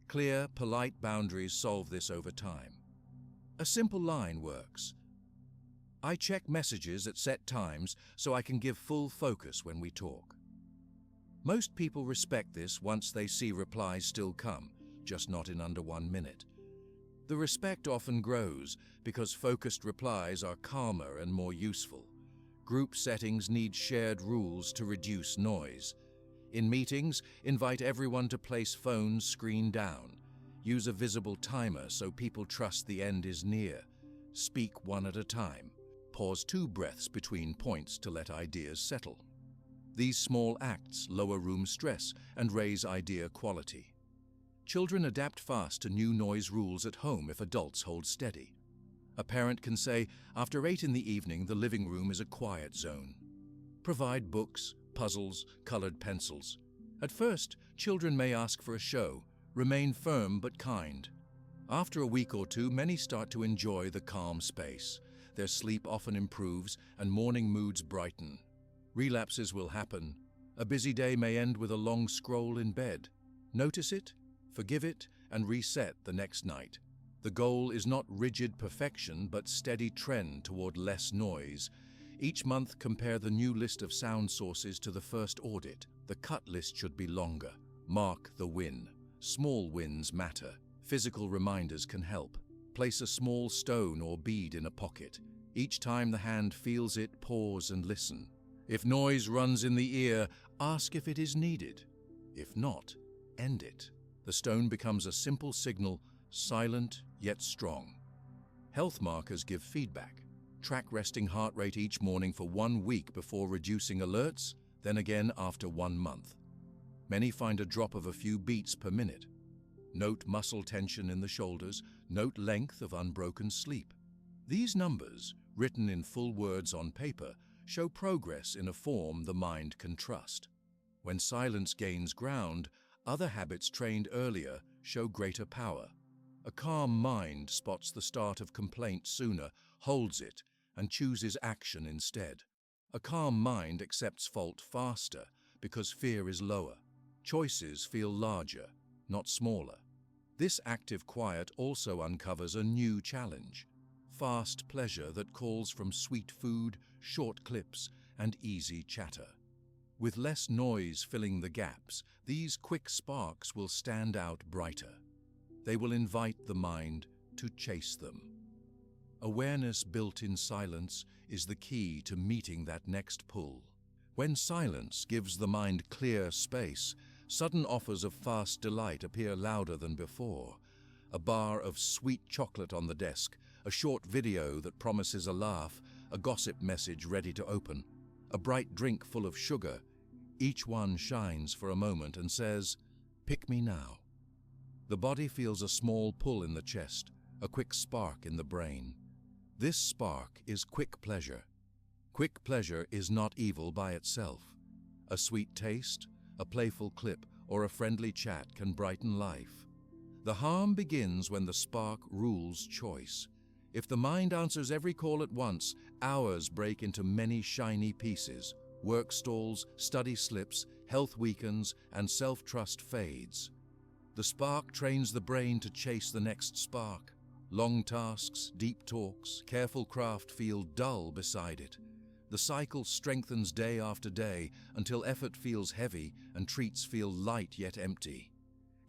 Clear, polite boundaries solve this over time. A simple line works. "I check messages at set times so I can give full focus when we talk." Most people respect this once they see replies still come, just not in under 1 minute. The respect often grows because focused replies are calmer and more useful. Group settings need shared rules to reduce noise. In meetings, invite everyone to place phones screen down. Use a visible timer so people trust the end is near. Speak one at a time. Pause 2 breaths between points to let ideas settle. These small acts lower room stress and raise idea quality. Children adapt fast to new noise rules at home if adults hold steady. A parent can say, "After 8 in the evening, the living room is a quiet zone." Provide books, puzzles, colored pencils. At first, children may ask for a show. Remain firm but kind. After a week or 2, many start to enjoy the calm space. Their sleep often improves and morning moods brighten. Relapses will happen. A busy day may end with a long scroll in bed. Notice it, forgive it, and reset the next night. The goal is not rigid perfection, but steady trend toward less noise. Each month, compare the new list of sound sources to the first audit. The cut list should be longer. Mark the win. Small wins matter. Physical reminders can help. Place a small stone or bead in a pocket. Each time the hand feels it, pause and listen. If noise runs in the ear, ask if it is needed. If not, end it. The stone becomes a simple signal, silent yet strong. Health markers give feedback. Track resting heart rate each morning for 1 week before reducing alerts, then again after 1 month. Many find a drop of a few beats per minute. Note muscle tension in the shoulders, note length of unbroken sleep. These numbers, written in full words on paper, show progress in a form the mind can trust. When silence gains ground, other habits trained earlier show greater power. A calm mind spots the start of complaint sooner, holds it, and chooses action instead. A calm mind accepts fault faster because fear is lower. Choices feel larger, not smaller. This active quiet also uncovers a new challenge: fast pleasure that calls from sweet food, short clips, and easy chatter. With less noise filling the gaps, these quick sparks will stand out brighter. They will invite the mind to chase them. Awareness built in silence is the key to meeting that next pull. When silence gives the mind clear space, sudden offers of fast delight appear louder than before. A bar of sweet chocolate on the desk, a short video that promises a laugh, a gossip message ready to open, a bright drink full of sugar. Each one shines for a moment and says, "Pick me now." The body feels a small pull in the chest, a quick spark in the brain. This spark is quick pleasure. Quick pleasure is not evil by itself. A sweet taste, a playful clip, or a friendly chat can brighten life. The harm begins when the spark rules choice. If the mind answers every call at once, hours break into many shiny pieces. Work stalls, study slips, health weakens, and self-trust fades. The spark trains the brain to chase the next spark. Long tasks, deep talks, careful craft feel dull beside it. The cycle strengthens day after day until effort feels heavy and treats feel light yet empty.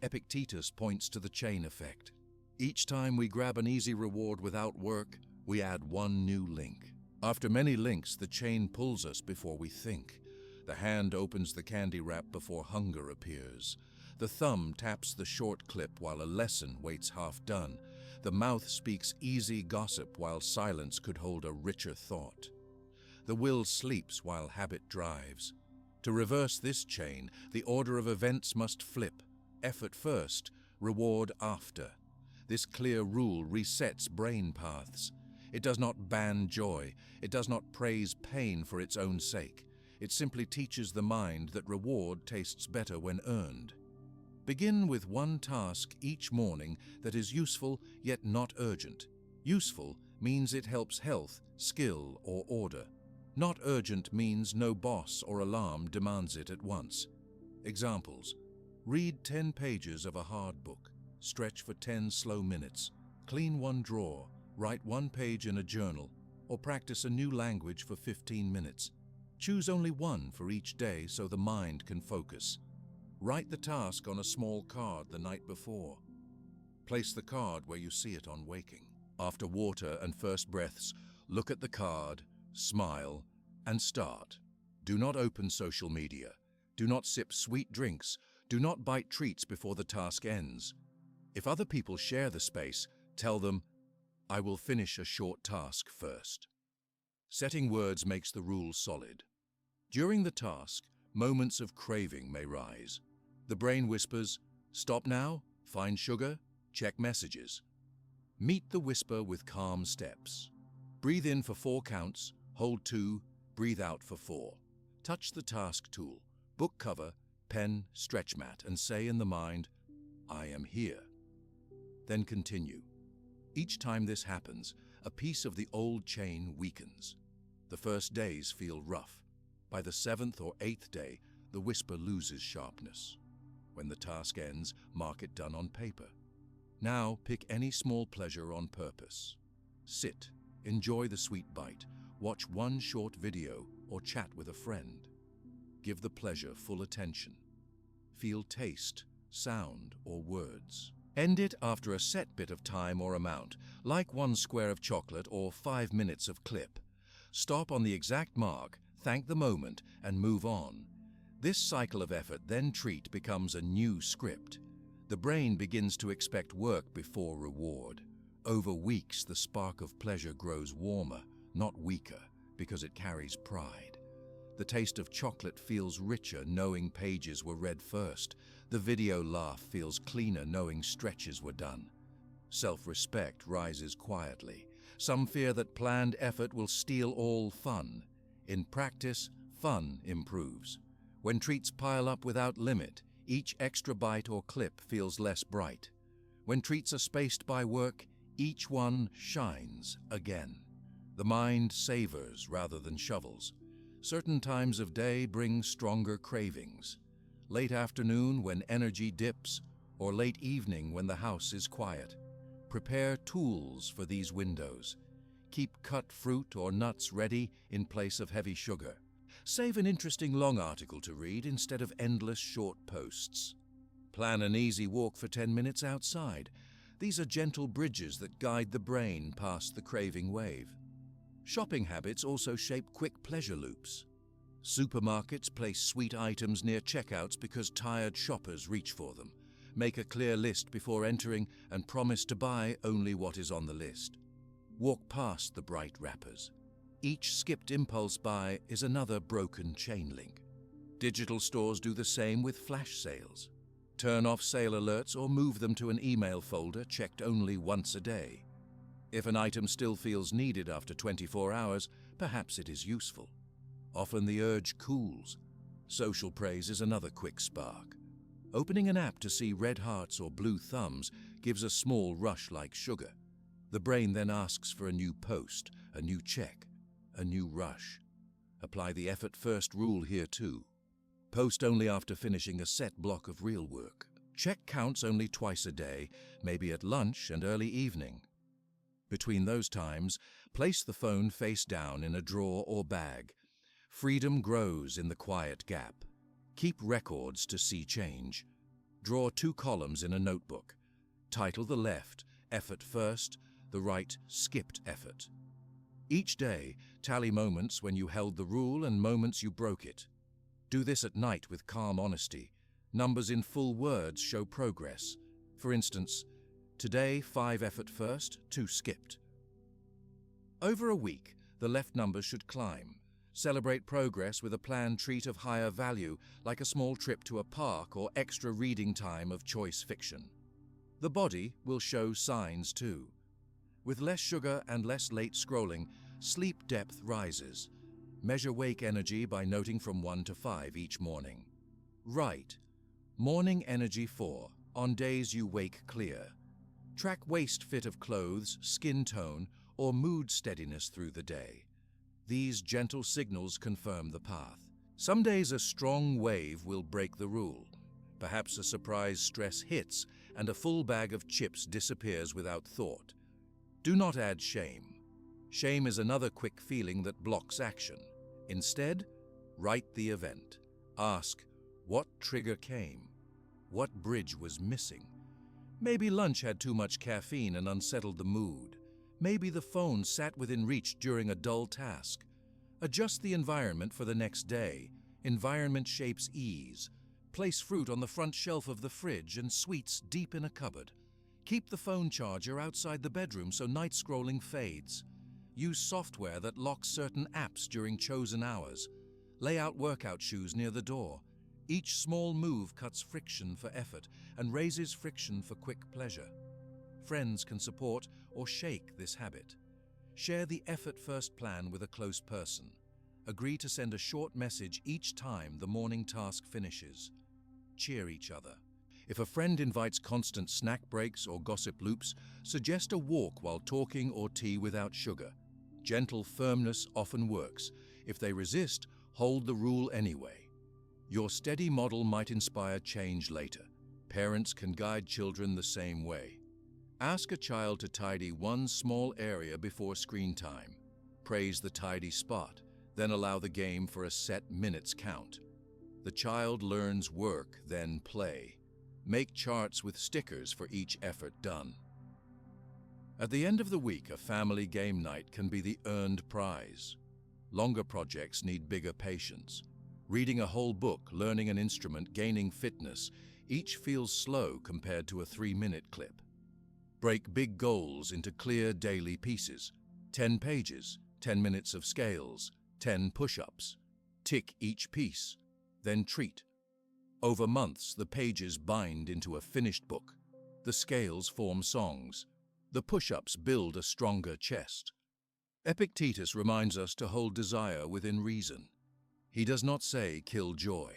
Epictetus points to the chain effect. Each time we grab an easy reward without work, we add one new link. After many links, the chain pulls us before we think. The hand opens the candy wrap before hunger appears. The thumb taps the short clip while a lesson waits half done. The mouth speaks easy gossip while silence could hold a richer thought. The will sleeps while habit drives. To reverse this chain, the order of events must flip. Effort first, reward after. This clear rule resets brain paths. It does not ban joy. It does not praise pain for its own sake. It simply teaches the mind that reward tastes better when earned. Begin with one task each morning that is useful yet not urgent. Useful means it helps health, skill, or order. Not urgent means no boss or alarm demands it at once. Examples: read 10 pages of a hard book, stretch for 10 slow minutes, clean one drawer, write 1 page in a journal, or practice a new language for 15 minutes. Choose only one for each day so the mind can focus. Write the task on a small card the night before. Place the card where you see it on waking. After water and first breaths, look at the card, smile, and start. Do not open social media. Do not sip sweet drinks. Do not bite treats before the task ends. If other people share the space, tell them, "I will finish a short task first." Setting words makes the rule solid. During the task, moments of craving may rise. The brain whispers, "Stop now, find sugar, check messages." Meet the whisper with calm steps. Breathe in for 4 counts, hold 2, breathe out for 4. Touch the task tool, book cover, pen, stretch mat, and say in the mind, "I am here." Then continue. Each time this happens, a piece of the old chain weakens. The first days feel rough. By the 7th or 8th day, the whisper loses sharpness. When the task ends, mark it done on paper. Now pick any small pleasure on purpose. Sit, enjoy the sweet bite, watch one short video, or chat with a friend. Give the pleasure full attention. Feel taste, sound, or words. End it after a set bit of time or amount, like 1 square of chocolate or 5 minutes of clip. Stop on the exact mark, thank the moment, and move on. This cycle of effort then treat becomes a new script. The brain begins to expect work before reward. Over weeks, the spark of pleasure grows warmer, not weaker, because it carries pride. The taste of chocolate feels richer knowing pages were read first. The video laugh feels cleaner knowing stretches were done. Self-respect rises quietly. Some fear that planned effort will steal all fun. In practice, fun improves. When treats pile up without limit, each extra bite or clip feels less bright. When treats are spaced by work, each one shines again. The mind savors rather than shovels. Certain times of day bring stronger cravings. Late afternoon when energy dips, or late evening when the house is quiet. Prepare tools for these windows. Keep cut fruit or nuts ready in place of heavy sugar. Save an interesting long article to read instead of endless short posts. Plan an easy walk for 10 minutes outside. These are gentle bridges that guide the brain past the craving wave. Shopping habits also shape quick pleasure loops. Supermarkets place sweet items near checkouts because tired shoppers reach for them. Make a clear list before entering and promise to buy only what is on the list. Walk past the bright wrappers. Each skipped impulse buy is another broken chain link. Digital stores do the same with flash sales. Turn off sale alerts or move them to an email folder checked only once a day. If an item still feels needed after 24 hours, perhaps it is useful. Often the urge cools. Social praise is another quick spark. Opening an app to see red hearts or blue thumbs gives a small rush like sugar. The brain then asks for a new post, a new check, a new rush. Apply the effort first rule here too. Post only after finishing a set block of real work. Check counts only twice a day, maybe at lunch and early evening. Between those times, place the phone face down in a drawer or bag. Freedom grows in the quiet gap. Keep records to see change. Draw 2 columns in a notebook. Title the left, effort first, the right, skipped effort. Each day, tally moments when you held the rule and moments you broke it. Do this at night with calm honesty. Numbers in full words show progress. For instance, today 5 effort first, 2 skipped. Over a week, the left numbers should climb. Celebrate progress with a planned treat of higher value, like a small trip to a park or extra reading time of choice fiction. The body will show signs too. With less sugar and less late scrolling, sleep depth rises. Measure wake energy by noting from 1 to 5 each morning. Write. Morning energy 4, on days you wake clear. Track waist fit of clothes, skin tone, or mood steadiness through the day. These gentle signals confirm the path. Some days a strong wave will break the rule. Perhaps a surprise stress hits and a full bag of chips disappears without thought. Do not add shame. Shame is another quick feeling that blocks action. Instead, write the event. Ask, what trigger came? What bridge was missing? Maybe lunch had too much caffeine and unsettled the mood. Maybe the phone sat within reach during a dull task. Adjust the environment for the next day. Environment shapes ease. Place fruit on the front shelf of the fridge and sweets deep in a cupboard. Keep the phone charger outside the bedroom so night scrolling fades. Use software that locks certain apps during chosen hours. Lay out workout shoes near the door. Each small move cuts friction for effort and raises friction for quick pleasure. Friends can support or shake this habit. Share the effort-first plan with a close person. Agree to send a short message each time the morning task finishes. Cheer each other. If a friend invites constant snack breaks or gossip loops, suggest a walk while talking or tea without sugar. Gentle firmness often works. If they resist, hold the rule anyway. Your steady model might inspire change later. Parents can guide children the same way. Ask a child to tidy one small area before screen time. Praise the tidy spot, then allow the game for a set minutes count. The child learns work, then play. Make charts with stickers for each effort done. At the end of the week, a family game night can be the earned prize. Longer projects need bigger patience. Reading a whole book, learning an instrument, gaining fitness, each feels slow compared to a 3-minute clip. Break big goals into clear daily pieces. 10 pages, 10 minutes of scales, 10 push-ups. Tick each piece, then treat. Over months, the pages bind into a finished book. The scales form songs. The push-ups build a stronger chest. Epictetus reminds us to hold desire within reason. He does not say kill joy.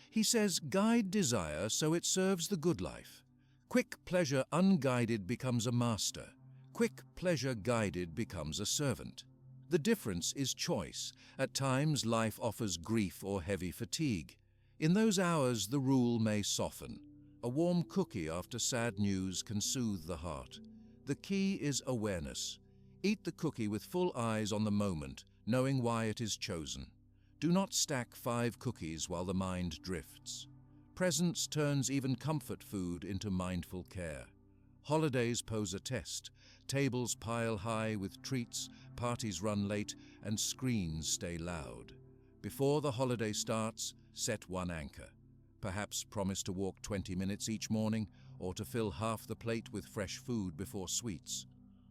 He says guide desire so it serves the good life. Quick pleasure unguided becomes a master. Quick pleasure guided becomes a servant. The difference is choice. At times, life offers grief or heavy fatigue. In those hours, the rule may soften. A warm cookie after sad news can soothe the heart. The key is awareness. Eat the cookie with full eyes on the moment, knowing why it is chosen. Do not stack 5 cookies while the mind drifts. Presence turns even comfort food into mindful care. Holidays pose a test. Tables pile high with treats, parties run late, and screens stay loud. Before the holiday starts, set one anchor. Perhaps promise to walk 20 minutes each morning, or to fill half the plate with fresh food before sweets.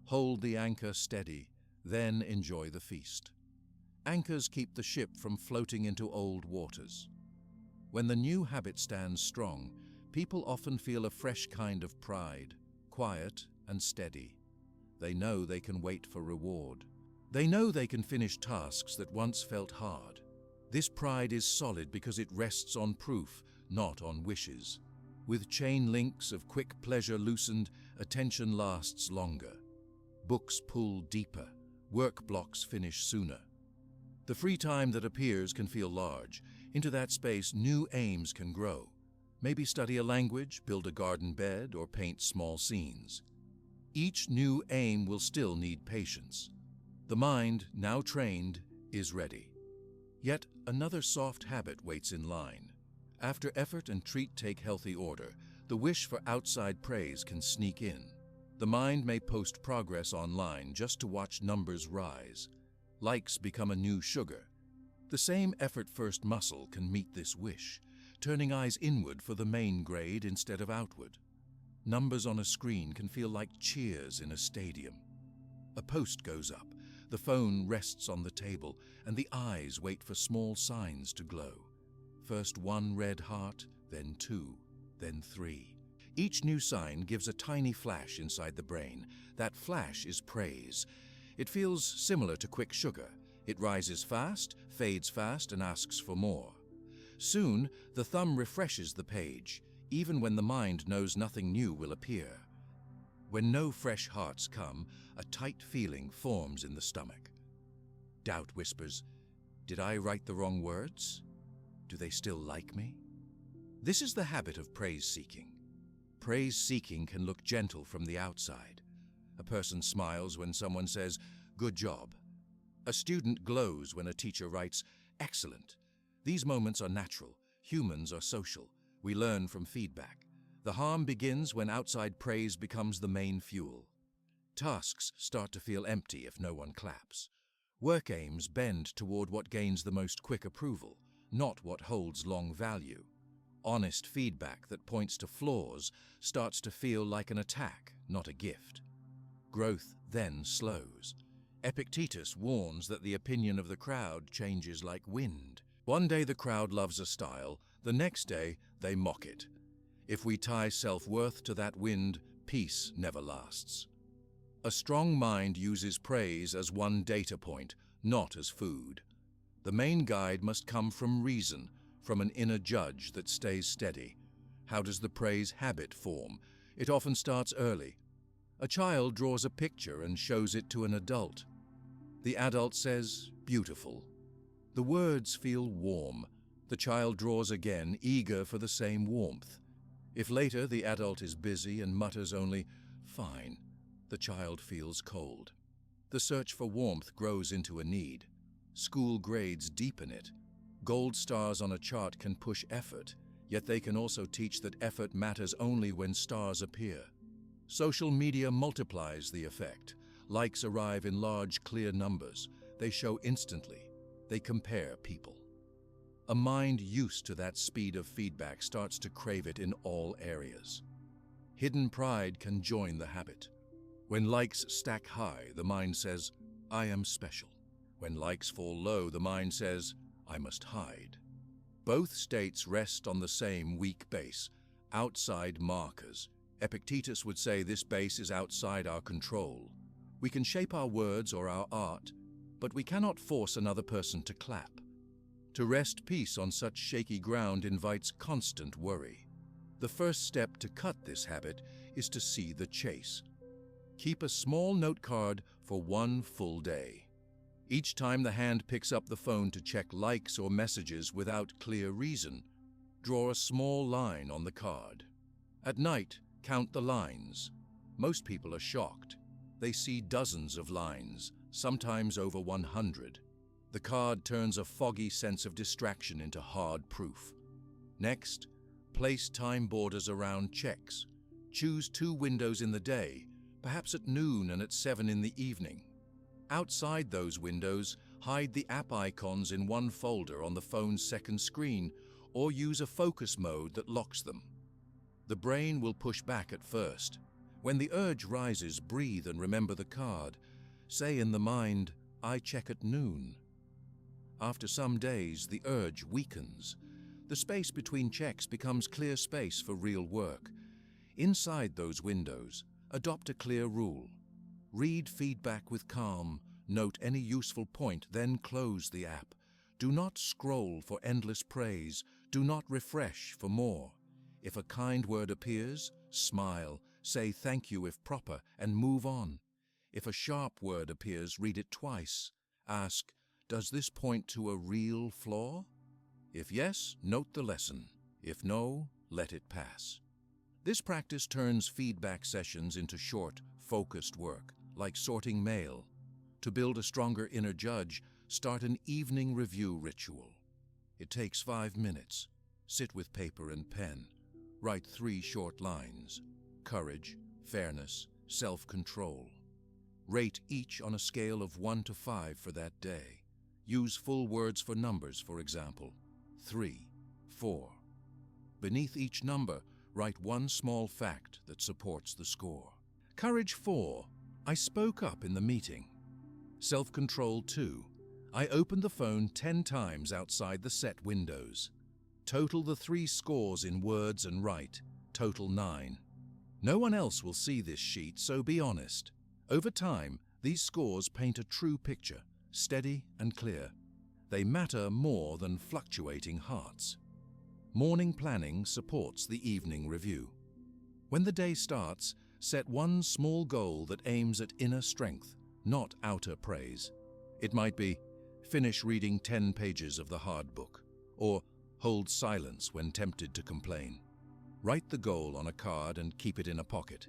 Hold the anchor steady, then enjoy the feast. Anchors keep the ship from floating into old waters. When the new habit stands strong, people often feel a fresh kind of pride, quiet and steady. They know they can wait for reward. They know they can finish tasks that once felt hard. This pride is solid because it rests on proof, not on wishes. With chain links of quick pleasure loosened, attention lasts longer. Books pull deeper. Work blocks finish sooner. The free time that appears can feel large. Into that space, new aims can grow. Maybe study a language, build a garden bed, or paint small scenes. Each new aim will still need patience. The mind, now trained, is ready. Yet another soft habit waits in line. After effort and treat take healthy order, the wish for outside praise can sneak in. The mind may post progress online just to watch numbers rise. Likes become a new sugar. The same effort-first muscle can meet this wish, turning eyes inward for the main grade instead of outward. Numbers on a screen can feel like cheers in a stadium. A post goes up, the phone rests on the table, and the eyes wait for small signs to glow. First 1 red heart, then 2, then 3. Each new sign gives a tiny flash inside the brain. That flash is praise. It feels similar to quick sugar. It rises fast, fades fast, and asks for more. Soon, the thumb refreshes the page, even when the mind knows nothing new will appear. When no fresh hearts come, a tight feeling forms in the stomach. Doubt whispers, "Did I write the wrong words? Do they still like me?" This is the habit of praise-seeking. Praise-seeking can look gentle from the outside. A person smiles when someone says, "Good job." A student glows when a teacher writes, "Excellent." These moments are natural. Humans are social. We learn from feedback. The harm begins when outside praise becomes the main fuel. Tasks start to feel empty if no one claps. Work aims bend toward what gains the most quick approval, not what holds long value. Honest feedback that points to flaws starts to feel like an attack, not a gift. Growth then slows. Epictetus warns that the opinion of the crowd changes like wind. One day the crowd loves a style, the next day they mock it. If we tie self-worth to that wind, peace never lasts. A strong mind uses praise as one data point, not as food. The main guide must come from reason, from an inner judge that stays steady. How does the praise habit form? It often starts early. A child draws a picture and shows it to an adult. The adult says, "Beautiful." The words feel warm. The child draws again, eager for the same warmth. If later the adult is busy and mutters only, "Fine," the child feels cold. The search for warmth grows into a need. School grades deepen it. Gold stars on a chart can push effort, yet they can also teach that effort matters only when stars appear. Social media multiplies the effect. Likes arrive in large, clear numbers. They show instantly. They compare people. A mind used to that speed of feedback starts to crave it in all areas. Hidden pride can join the habit. When likes stack high, the mind says, "I am special." When likes fall low, the mind says, I must hide. Both states rest on the same weak base, outside markers. Epictetus would say this base is outside our control. We can shape our words or our art, but we cannot force another person to clap. To wrest peace on such shaky ground invites constant worry. The first step to cut this habit is to see the chase. Keep a small note card for one full day. Each time the hand picks up the phone to check likes or messages without clear reason, draw a small line on the card. At night, count the lines. Most people are shocked. They see dozens of lines, sometimes over 100. The card turns a foggy sense of distraction into hard proof. Next, place time borders around checks. Choose 2 windows in the day, perhaps at noon and at 7 in the evening. Outside those windows, hide the app icons in one folder on the phone's second screen, or use a focus mode that locks them. The brain will push back at first. When the urge rises, breathe and remember the card. Say in the mind, "I check at noon." After some days, the urge weakens. The space between checks becomes clear space for real work. Inside those windows, adopt a clear rule. Read feedback with calm, note any useful point, then close the app. Do not scroll for endless praise. Do not refresh for more. If a kind word appears, smile, say thank you if proper, and move on. If a sharp word appears, read it twice. Ask, does this point to a real flaw? If yes, note the lesson. If no, let it pass. This practice turns feedback sessions into short, focused work, like sorting mail. To build a stronger inner judge, start an evening review ritual. It takes 5 minutes. Sit with paper and pen. Write 3 short lines. Courage, fairness, self-control. Rate each on a scale of 1 to 5 for that day. Use full words for numbers, for example, 3, 4. Beneath each number, write one small fact that supports the score. Courage 4. I spoke up in the meeting. Self-control 2. I opened the phone 10 times outside the set windows. Total the 3 scores in words and write. Total 9. No one else will see this sheet, so be honest. Over time, these scores paint a true picture, steady and clear. They matter more than fluctuating hearts. Morning planning supports the evening review. When the day starts, set one small goal that aims at inner strength, not outer praise. It might be, finish reading 10 pages of the hard book, or hold silence when tempted to complain. Write the goal on a card and keep it in a pocket.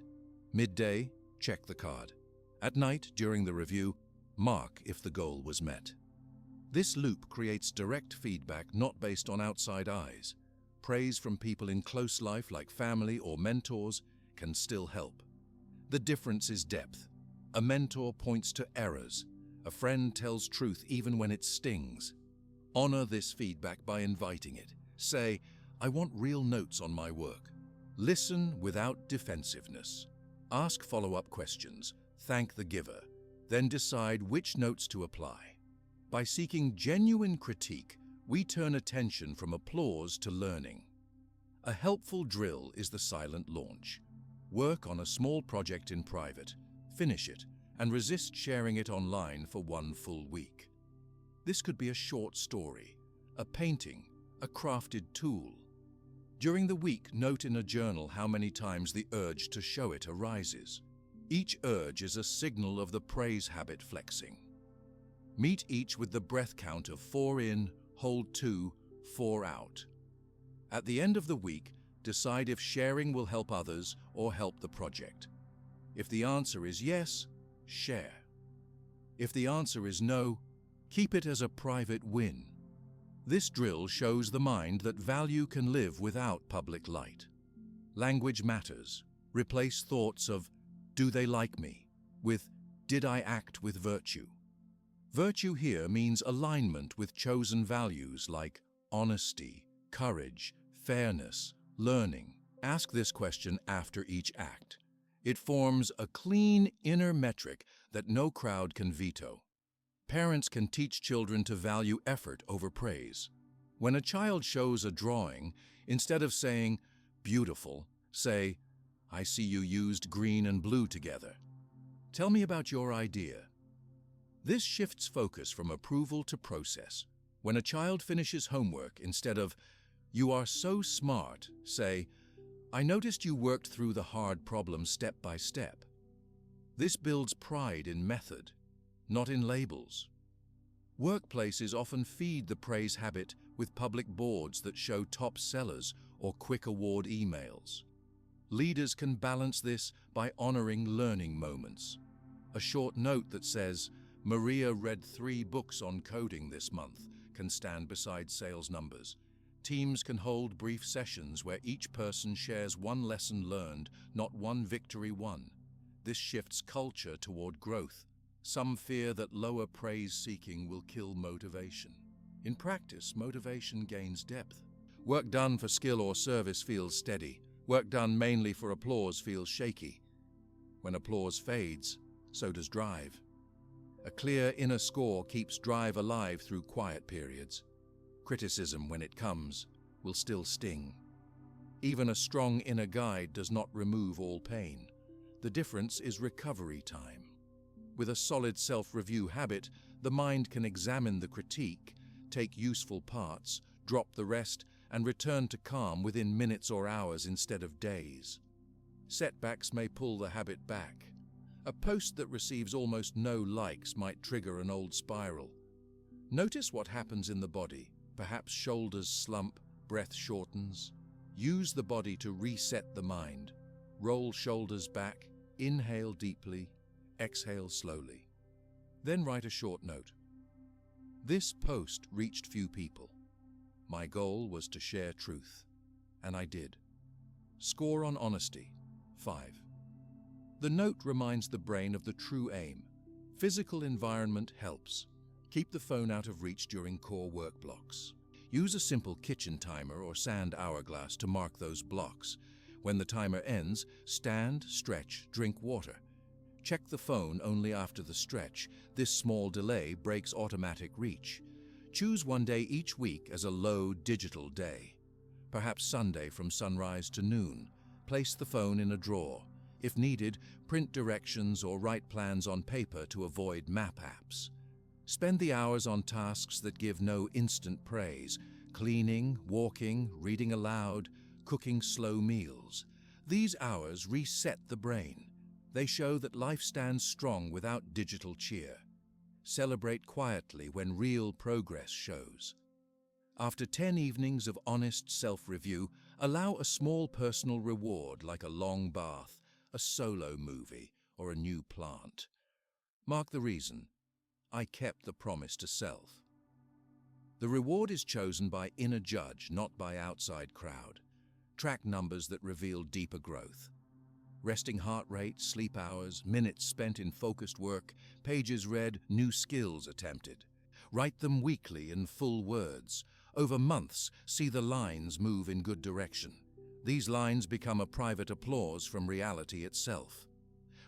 Midday, check the card. At night, during the review, mark if the goal was met. This loop creates direct feedback not based on outside eyes. Praise from people in close life like family or mentors can still help. The difference is depth. A mentor points to errors. A friend tells truth even when it stings. Honor this feedback by inviting it. Say, I want real notes on my work. Listen without defensiveness. Ask follow-up questions. Thank the giver. Then decide which notes to apply. By seeking genuine critique, we turn attention from applause to learning. A helpful drill is the silent launch. Work on a small project in private, finish it, and resist sharing it online for one full week. This could be a short story, a painting, a crafted tool. During the week, note in a journal how many times the urge to show it arises. Each urge is a signal of the praise habit flexing. Meet each with the breath count of 4 in, hold 2, 4 out. At the end of the week, decide if sharing will help others or help the project. If the answer is yes, share. If the answer is no, keep it as a private win. This drill shows the mind that value can live without public light. Language matters. Replace thoughts of, do they like me, with, did I act with virtue? Virtue here means alignment with chosen values like honesty, courage, fairness, learning. Ask this question after each act. It forms a clean inner metric that no crowd can veto. Parents can teach children to value effort over praise. When a child shows a drawing, instead of saying, "Beautiful," say, "I see you used green and blue together. Tell me about your idea." This shifts focus from approval to process. When a child finishes homework, instead of, "You are so smart," say, "I noticed you worked through the hard problem step by step." This builds pride in method, not in labels. Workplaces often feed the praise habit with public boards that show top sellers or quick award emails. Leaders can balance this by honoring learning moments. A short note that says, "Maria read 3 books on coding this month," can stand beside sales numbers. Teams can hold brief sessions where each person shares one lesson learned, not one victory won. This shifts culture toward growth. Some fear that lower praise-seeking will kill motivation. In practice, motivation gains depth. Work done for skill or service feels steady. Work done mainly for applause feels shaky. When applause fades, so does drive. A clear inner score keeps drive alive through quiet periods. Criticism, when it comes, will still sting. Even a strong inner guide does not remove all pain. The difference is recovery time. With a solid self-review habit, the mind can examine the critique, take useful parts, drop the rest, and return to calm within minutes or hours instead of days. Setbacks may pull the habit back. A post that receives almost no likes might trigger an old spiral. Notice what happens in the body. Perhaps shoulders slump, breath shortens. Use the body to reset the mind. Roll shoulders back, inhale deeply, exhale slowly. Then write a short note. This post reached few people. My goal was to share truth, and I did. Score on honesty, 5. The note reminds the brain of the true aim. Physical environment helps. Keep the phone out of reach during core work blocks. Use a simple kitchen timer or sand hourglass to mark those blocks. When the timer ends, stand, stretch, drink water. Check the phone only after the stretch. This small delay breaks automatic reach. Choose one day each week as a low digital day. Perhaps Sunday from sunrise to noon. Place the phone in a drawer. If needed, print directions or write plans on paper to avoid map apps. Spend the hours on tasks that give no instant praise: cleaning, walking, reading aloud, cooking slow meals. These hours reset the brain. They show that life stands strong without digital cheer. Celebrate quietly when real progress shows. After 10 evenings of honest self-review, allow a small personal reward like a long bath, a solo movie, or a new plant. Mark the reason: I kept the promise to self. The reward is chosen by inner judge, not by outside crowd. Track numbers that reveal deeper growth. Resting heart rate, sleep hours, minutes spent in focused work, pages read, new skills attempted. Write them weekly in full words. Over months, see the lines move in good direction. These lines become a private applause from reality itself.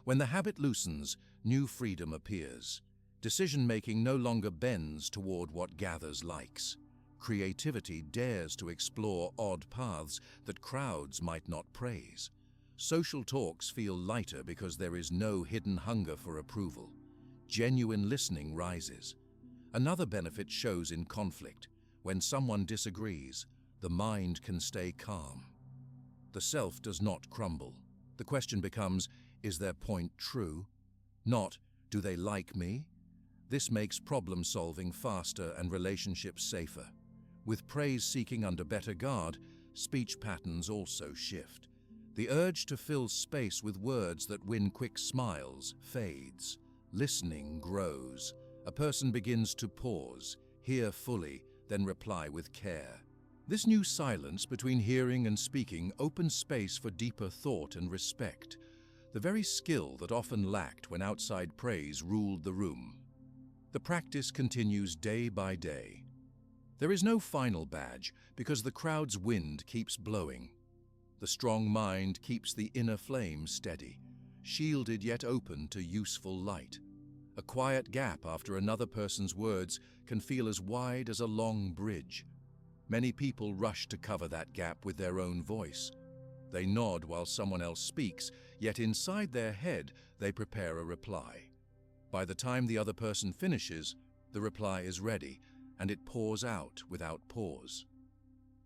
When the habit loosens, new freedom appears. Decision-making no longer bends toward what gathers likes. Creativity dares to explore odd paths that crowds might not praise. Social talks feel lighter because there is no hidden hunger for approval. Genuine listening rises. Another benefit shows in conflict. When someone disagrees, the mind can stay calm. The self does not crumble. The question becomes, is their point true? Not, do they like me? This makes problem-solving faster and relationships safer. With praise-seeking under better guard, speech patterns also shift. The urge to fill space with words that win quick smiles fades. Listening grows. A person begins to pause, hear fully, then reply with care. This new silence between hearing and speaking opens space for deeper thought and respect, the very skill that often lacked when outside praise ruled the room. The practice continues day by day. There is no final badge because the crowd's wind keeps blowing. The strong mind keeps the inner flame steady, shielded yet open to useful light. A quiet gap after another person's words can feel as wide as a long bridge. Many people rush to cover that gap with their own voice. They nod while someone else speaks, yet inside their head they prepare a reply. By the time the other person finishes, the reply is ready, and it pours out without pause.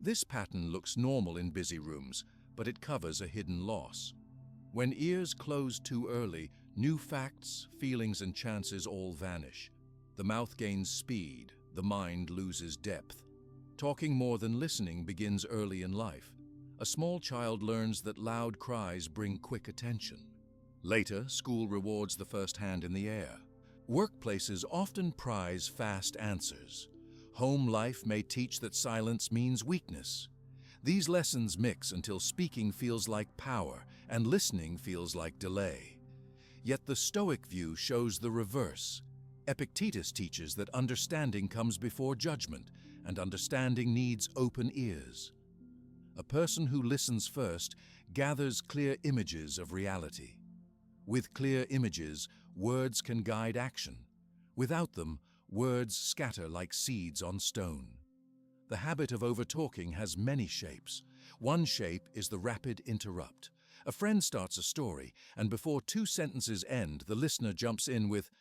This pattern looks normal in busy rooms, but it covers a hidden loss. When ears close too early, new facts, feelings, and chances all vanish. The mouth gains speed, the mind loses depth. Talking more than listening begins early in life. A small child learns that loud cries bring quick attention. Later, school rewards the first hand in the air. Workplaces often prize fast answers. Home life may teach that silence means weakness. These lessons mix until speaking feels like power and listening feels like delay. Yet the Stoic view shows the reverse. Epictetus teaches that understanding comes before judgment, and understanding needs open ears. A person who listens first gathers clear images of reality. With clear images, words can guide action. Without them, words scatter like seeds on stone. The habit of overtalking has many shapes. One shape is the rapid interrupt. A friend starts a story, and before 2 sentences end, the listener jumps in with,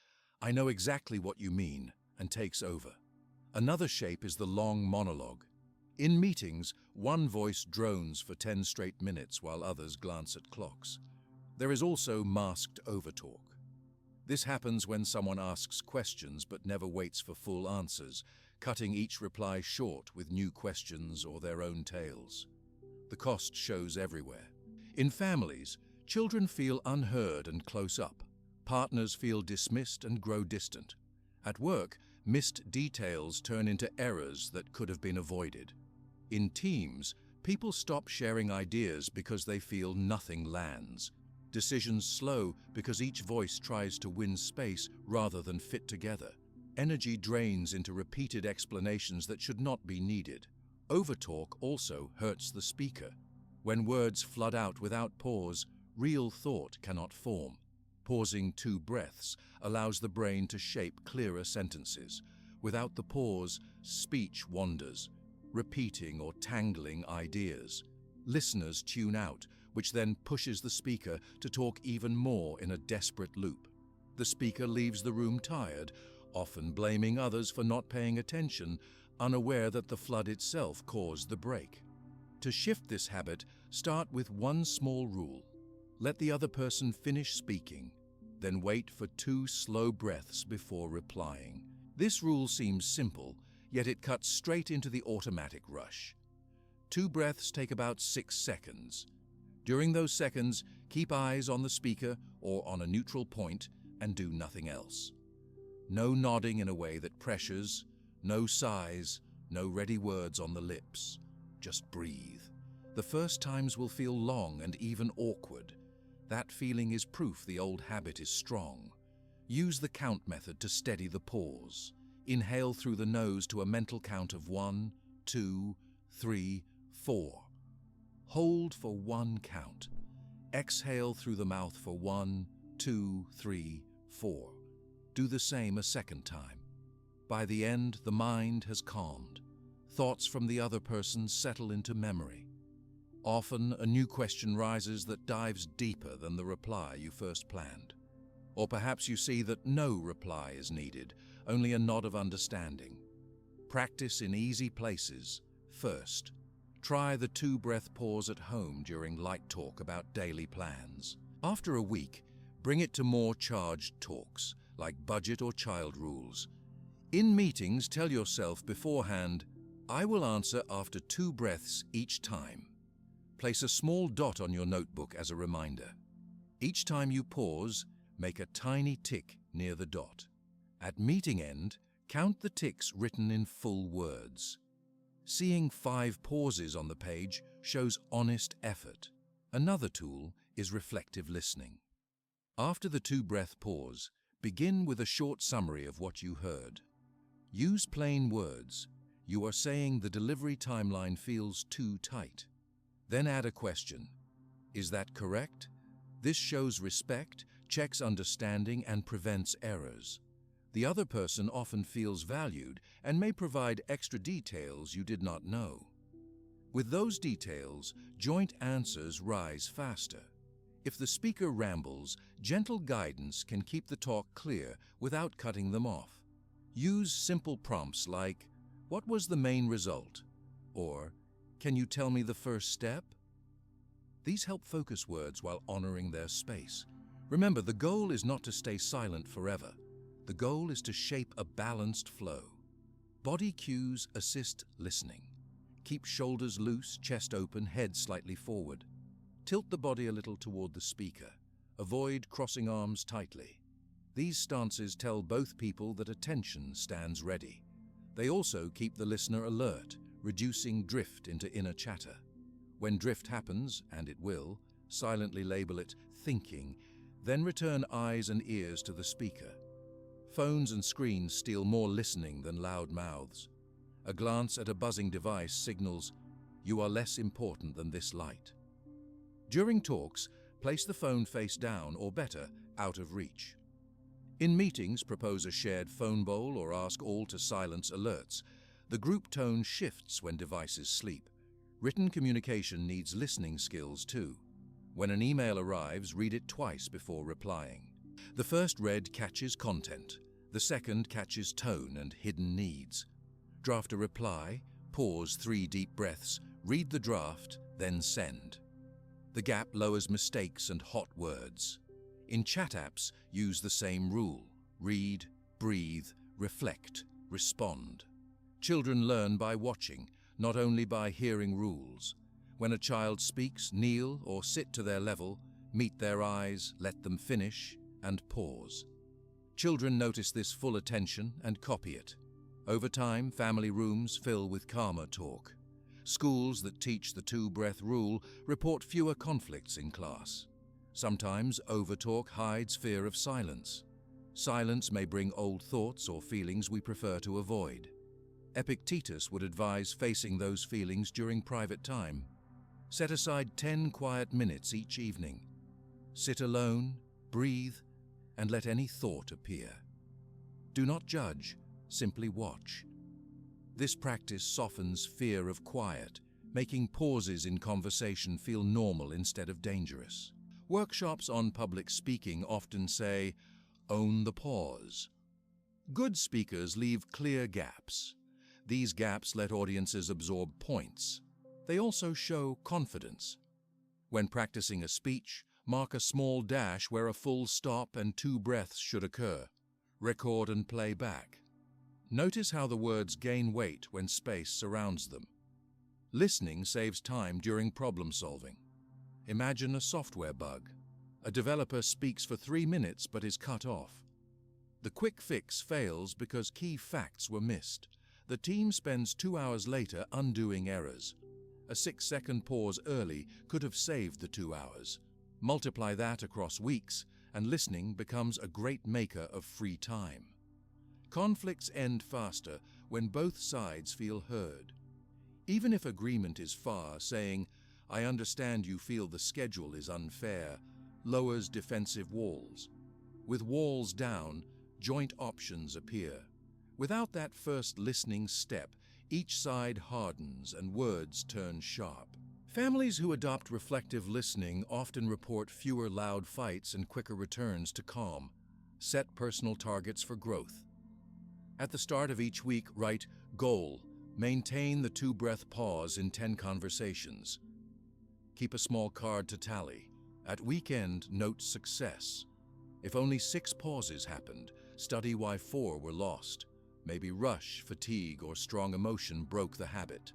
"I know exactly what you mean," and takes over. Another shape is the long monologue. In meetings, one voice drones for 10 straight minutes while others glance at clocks. There is also masked overtalk. This happens when someone asks questions but never waits for full answers, cutting each reply short with new questions or their own tales. The cost shows everywhere. In families, children feel unheard and close up. Partners feel dismissed and grow distant. At work, missed details turn into errors that could have been avoided. In teams, people stop sharing ideas because they feel nothing lands. Decisions slow because each voice tries to win space rather than fit together. Energy drains into repeated explanations that should not be needed. Overtalk also hurts the speaker. When words flood out without pause, real thought cannot form. Pausing 2 breaths allows the brain to shape clearer sentences. Without the pause, speech wanders, repeating or tangling ideas. Listeners tune out, which then pushes the speaker to talk even more in a desperate loop. The speaker leaves the room tired, often blaming others for not paying attention, unaware that the flood itself caused the break. To shift this habit, start with one small rule. Let the other person finish speaking, then wait for 2 slow breaths before replying. This rule seems simple, yet it cuts straight into the automatic rush. 2 breaths take about 6 seconds. During those seconds, keep eyes on the speaker or on a neutral point and do nothing else. No nodding in a way that pressures, no sighs, no ready words on the lips. Just breathe. The first times will feel long and even awkward. That feeling is proof the old habit is strong. Use the count method to steady the pause. Inhale through the nose to a mental count of 1, 2, 3, 4. Hold for 1 count. Exhale through the mouth for 1, 2, 3, 4. Do the same a second time. By the end, the mind has calmed. Thoughts from the other person settle into memory. Often, a new question rises that dives deeper than the reply you first planned. Or perhaps you see that no reply is needed, only a nod of understanding. Practice in easy places first. Try the 2-breath pause at home during light talk about daily plans. After a week, bring it to more charged talks, like budget or child rules. In meetings, tell yourself beforehand, "I will answer after 2 breaths each time." Place a small dot on your notebook as a reminder. Each time you pause, make a tiny tick near the dot. At meeting end, count the ticks written in full words. Seeing 5 pauses on the page shows honest effort. Another tool is reflective listening. After the 2-breath pause, begin with a short summary of what you heard. Use plain words. You are saying the delivery timeline feels too tight. Then add a question. Is that correct? This shows respect, checks understanding and prevents errors. The other person often feels valued and may provide extra details you did not know. With those details, joint answers rise faster. If the speaker rambles, gentle guidance can keep the talk clear without cutting them off. Use simple prompts like, "What was the main result?" or "Can you tell me the first step?" These help focus words while honoring their space. Remember, the goal is not to stay silent forever. The goal is to shape a balanced flow. Body cues assist listening. Keep shoulders loose, chest open, head slightly forward. Tilt the body a little toward the speaker. Avoid crossing arms tightly. These stances tell both people that attention stands ready. They also keep the listener alert, reducing drift into inner chatter. When drift happens, and it will, silently label it thinking, then return eyes and ears to the speaker. Phones and screens steal more listening than loud mouths. A glance at a buzzing device signals, "You are less important than this light." During talks, place the phone face down or better, out of reach. In meetings, propose a shared phone bowl or ask all to silence alerts. The group tone shifts when devices sleep. Written communication needs listening skills too. When an email arrives, read it twice before replying. The first read catches content. The second catches tone and hidden needs. Draft a reply, pause 3 deep breaths, read the draft, then send. The gap lowers mistakes and hot words. In chat apps, use the same rule. Read, breathe, reflect, respond. Children learn by watching, not only by hearing rules. When a child speaks, kneel or sit to their level, meet their eyes, let them finish, and pause. Children notice this full attention and copy it. Over time, family rooms fill with calmer talk. Schools that teach the 2-breath rule report fewer conflicts in class. Sometimes overtalk hides fear of silence. Silence may bring old thoughts or feelings we prefer to avoid. Epictetus would advise facing those feelings during private time. Set aside 10 quiet minutes each evening. Sit alone, breathe, and let any thought appear. Do not judge, simply watch. This practice softens fear of quiet, making pauses in conversation feel normal instead of dangerous. Workshops on public speaking often say, "Own the pause." Good speakers leave clear gaps. These gaps let audiences absorb points. They also show confidence. When practicing a speech, mark a small dash where a full stop and 2 breaths should occur. Record and play back. Notice how the words gain weight when space surrounds them. Listening saves time during problem solving. Imagine a software bug. A developer speaks for 3 minutes but is cut off. The quick fix fails because key facts were missed. The team spends 2 hours later undoing errors. A 6-second pause early could have saved the 2 hours. Multiply that across weeks, and listening becomes a great maker of free time. Conflicts end faster when both sides feel heard. Even if agreement is far, saying, "I understand you feel the schedule is unfair," lowers defensive walls. With walls down, joint options appear. Without that first listening step, each side hardens and words turn sharp. Families who adopt reflective listening often report fewer loud fights and quicker returns to calm. Set personal targets for growth. At the start of each week, write, "Goal, maintain the 2-breath pause in 10 conversations." Keep a small card to tally. At weekend, note success. If only 6 pauses happened, study why 4 were lost. Maybe rush, fatigue, or strong emotion broke the habit.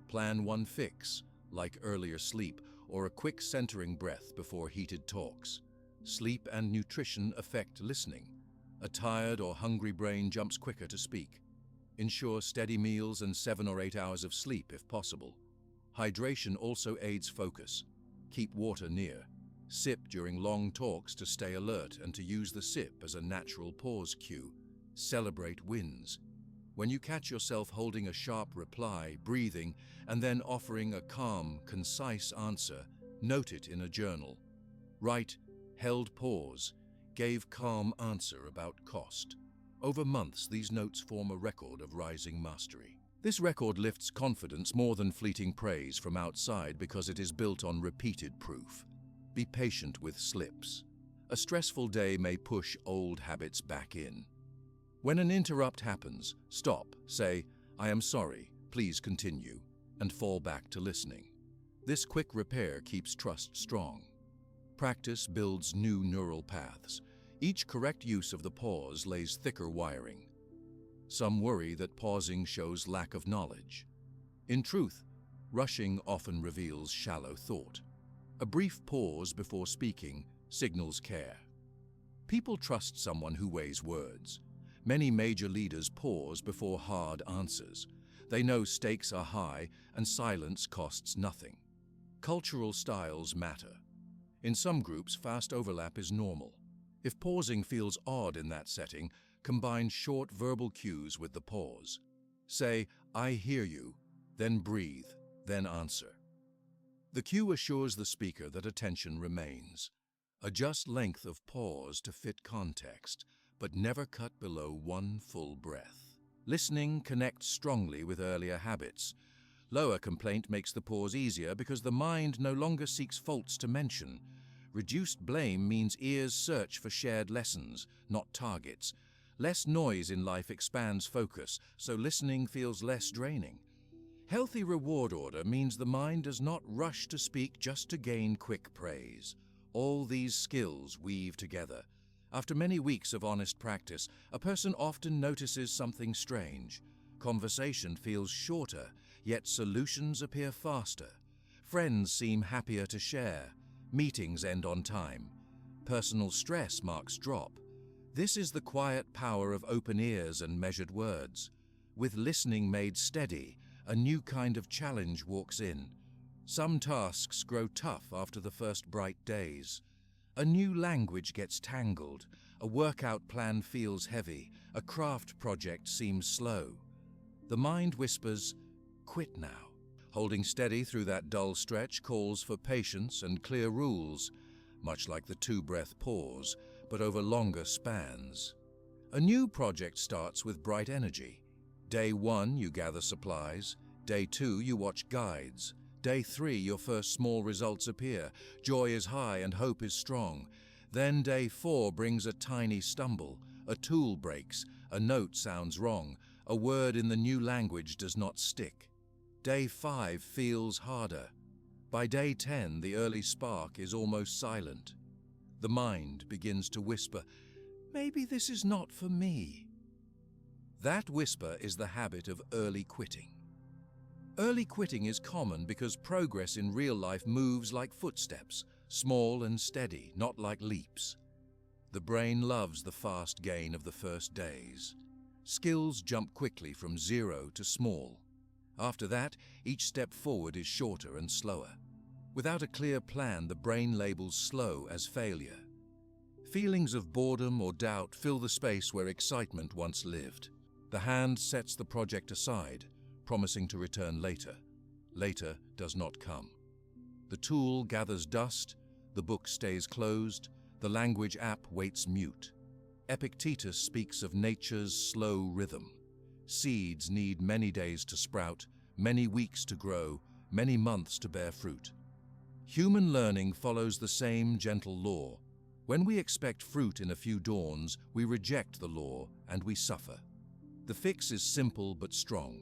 Plan one fix, like earlier sleep or a quick centering breath before heated talks. Sleep and nutrition affect listening. A tired or hungry brain jumps quicker to speak. Ensure steady meals and 7 or 8 hours of sleep if possible. Hydration also aids focus. Keep water near. Sip during long talks to stay alert and to use the sip as a natural pause cue. Celebrate wins. When you catch yourself holding a sharp reply, breathing, and then offering a calm, concise answer, note it in a journal. Write, "Held pause," Gave calm answer about cost. Over months, these notes form a record of rising mastery. This record lifts confidence more than fleeting praise from outside because it is built on repeated proof. Be patient with slips. A stressful day may push old habits back in. When an interrupt happens, stop, say, "I am sorry, please continue," and fall back to listening. This quick repair keeps trust strong. Practice builds new neural paths. Each correct use of the pause lays thicker wiring. Some worry that pausing shows lack of knowledge. In truth, rushing often reveals shallow thought. A brief pause before speaking signals care. People trust someone who weighs words. Many major leaders pause before hard answers. They know stakes are high and silence costs nothing. Cultural styles matter. In some groups, fast overlap is normal. If pausing feels odd in that setting, combine short verbal cues with the pause. Say, "I hear you," then breathe, then answer. The cue assures the speaker that attention remains. Adjust length of pause to fit context, but never cut below one full breath. Listening connects strongly with earlier habits. Lower complaint makes the pause easier because the mind no longer seeks faults to mention. Reduced blame means ears search for shared lessons, not targets. Less noise in life expands focus, so listening feels less draining. Healthy reward order means the mind does not rush to speak just to gain quick praise. All these skills weave together. After many weeks of honest practice, a person often notices something strange. Conversation feels shorter, yet solutions appear faster. Friends seem happier to share. Meetings end on time. Personal stress marks drop. This is the quiet power of open ears and measured words. With listening made steady, a new kind of challenge walks in. Some tasks grow tough after the first bright days. A new language gets tangled. A workout plan feels heavy. A craft project seems slow. The mind whispers, "Quit now." Holding steady through that dull stretch calls for patience and clear rules, much like the two-breath pause, but over longer spans. A new project starts with bright energy. Day 1, you gather supplies. Day 2, you watch guides. Day 3, your first small results appear. Joy is high and hope is strong. Then day 4 brings a tiny stumble. A tool breaks. A note sounds wrong. A word in the new language does not stick. Day 5 feels harder. By day 10, the early spark is almost silent. The mind begins to whisper, "Maybe this is not for me." That whisper is the habit of early quitting. Early quitting is common because progress in real life moves like footsteps, small and steady, not like leaps. The brain loves the fast gain of the first days. Skills jump quickly from zero to small. After that, each step forward is shorter and slower. Without a clear plan, the brain labels slow as failure. Feelings of boredom or doubt fill the space where excitement once lived. The hand sets the project aside, promising to return later. Later does not come. The tool gathers dust, the book stays closed, the language app waits mute. Epictetus speaks of nature's slow rhythm. Seeds need many days to sprout, many weeks to grow, many months to bear fruit. Human learning follows the same gentle law. When we expect fruit in a few dawns, we reject the law and we suffer. The fix is simple but strong.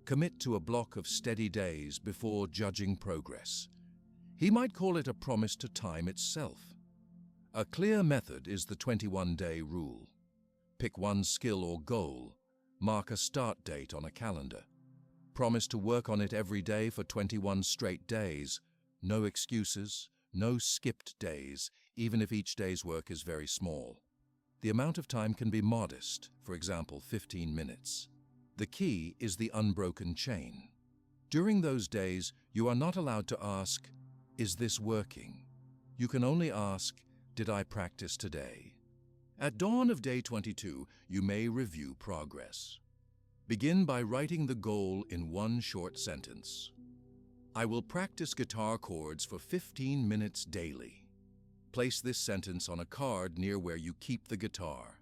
Commit to a block of steady days before judging progress. He might call it a promise to time itself. A clear method is the 21-day rule. Pick one skill or goal. Mark a start date on a calendar. Promise to work on it every day for 21 straight days. No excuses, no skipped days, even if each day's work is very small. The amount of time can be modest, for example, 15 minutes. The key is the unbroken chain. During those days, you are not allowed to ask, "Is this working?" You can only ask, "Did I practice today?" At dawn of day 22, you may review progress. Begin by writing the goal in one short sentence. I will practice guitar chords for 15 minutes daily. Place this sentence on a card near where you keep the guitar.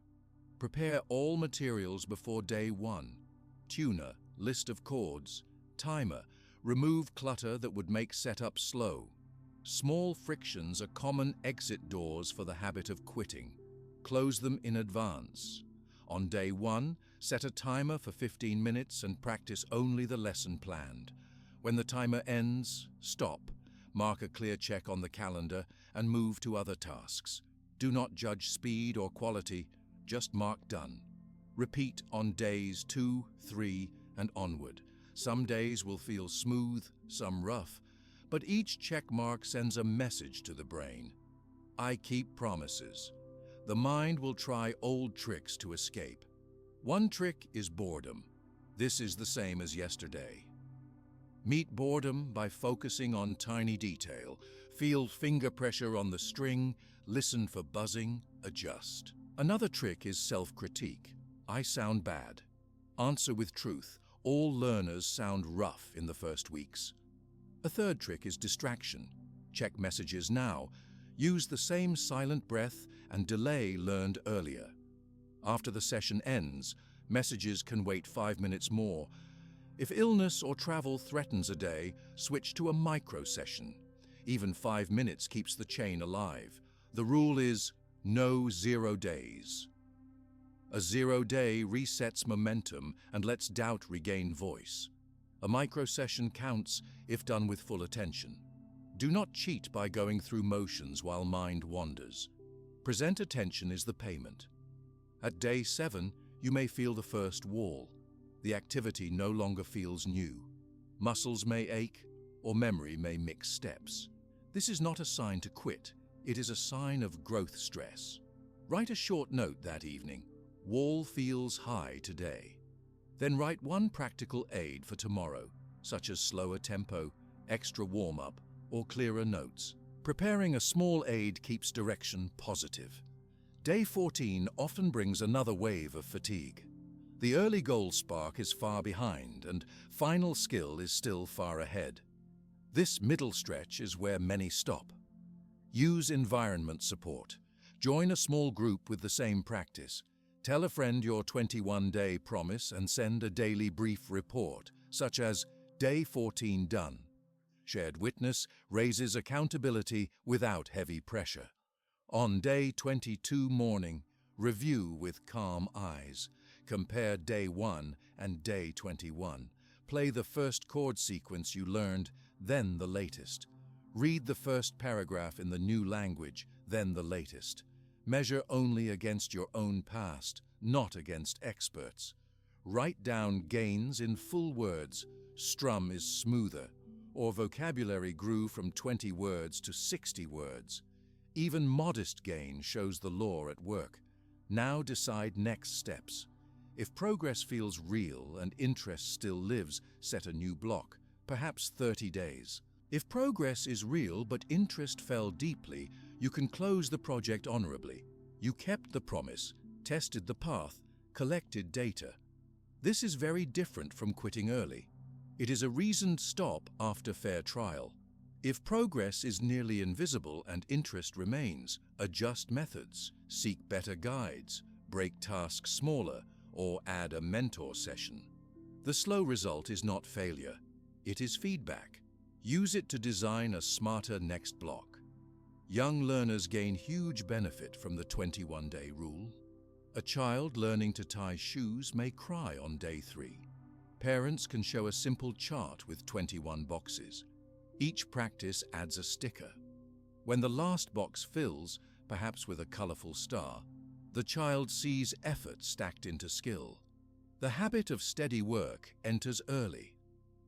Prepare all materials before day 1. Tuner, list of chords, timer, remove clutter that would make setup slow. Small frictions are common exit doors for the habit of quitting. Close them in advance. On day 1, set a timer for 15 minutes and practice only the lesson planned. When the timer ends, stop, mark a clear check on the calendar, and move to other tasks. Do not judge speed or quality, just mark done. Repeat on days 2, 3, and onward. Some days will feel smooth, some rough, but each check mark sends a message to the brain. I keep promises. The mind will try old tricks to escape. One trick is boredom. This is the same as yesterday. Meet boredom by focusing on tiny detail. Feel finger pressure on the string, listen for buzzing, adjust. Another trick is self-critique. I sound bad. Answer with truth. All learners sound rough in the first weeks. A third trick is distraction. Check messages now. Use the same silent breath and delay learned earlier. After the session ends, messages can wait 5 minutes more. If illness or travel threatens a day, switch to a micro session. Even 5 minutes keeps the chain alive. The rule is no 0 days. A 0 day resets momentum and lets doubt regain voice. A micro session counts if done with full attention. Do not cheat by going through motions while mind wanders. Present attention is the payment. At day 7, you may feel the first wall. The activity no longer feels new. Muscles may ache, or memory may mix steps. This is not a sign to quit. It is a sign of growth stress. Write a short note that evening. Wall feels high today. Then write one practical aid for tomorrow, such as slower tempo, extra warm-up, or clearer notes. Preparing a small aid keeps direction positive. Day 14 often brings another wave of fatigue. The early goal spark is far behind, and final skill is still far ahead. This middle stretch is where many stop. Use environment support. Join a small group with the same practice. Tell a friend your 21-day promise and send a daily brief report, such as Day 14 done. Shared witness raises accountability without heavy pressure. On Day 22 morning, review with calm eyes. Compare Day 1 and Day 21. Play the first chord sequence you learned, then the latest. Read the first paragraph in the new language, then the latest. Measure only against your own past, not against experts. Write down gains in full words. Strum is smoother, or vocabulary grew from 20 words to 60 words. Even modest gain shows the law at work. Now decide next steps. If progress feels real and interest still lives, set a new block, perhaps 30 days. If progress is real but interest fell deeply, you can close the project honorably. You kept the promise, tested the path, collected data. This is very different from quitting early. It is a reasoned stop after fair trial. If progress is nearly invisible and interest remains, adjust methods, seek better guides, break tasks smaller, or add a mentor session. The slow result is not failure. It is feedback. Use it to design a smarter next block. Young learners gain huge benefit from the 21-day rule. A child learning to tie shoes may cry on day 3. Parents can show a simple chart with 21 boxes. Each practice adds a sticker. When the last box fills, perhaps with a colorful star, the child sees effort stacked into skill. The habit of steady work enters early.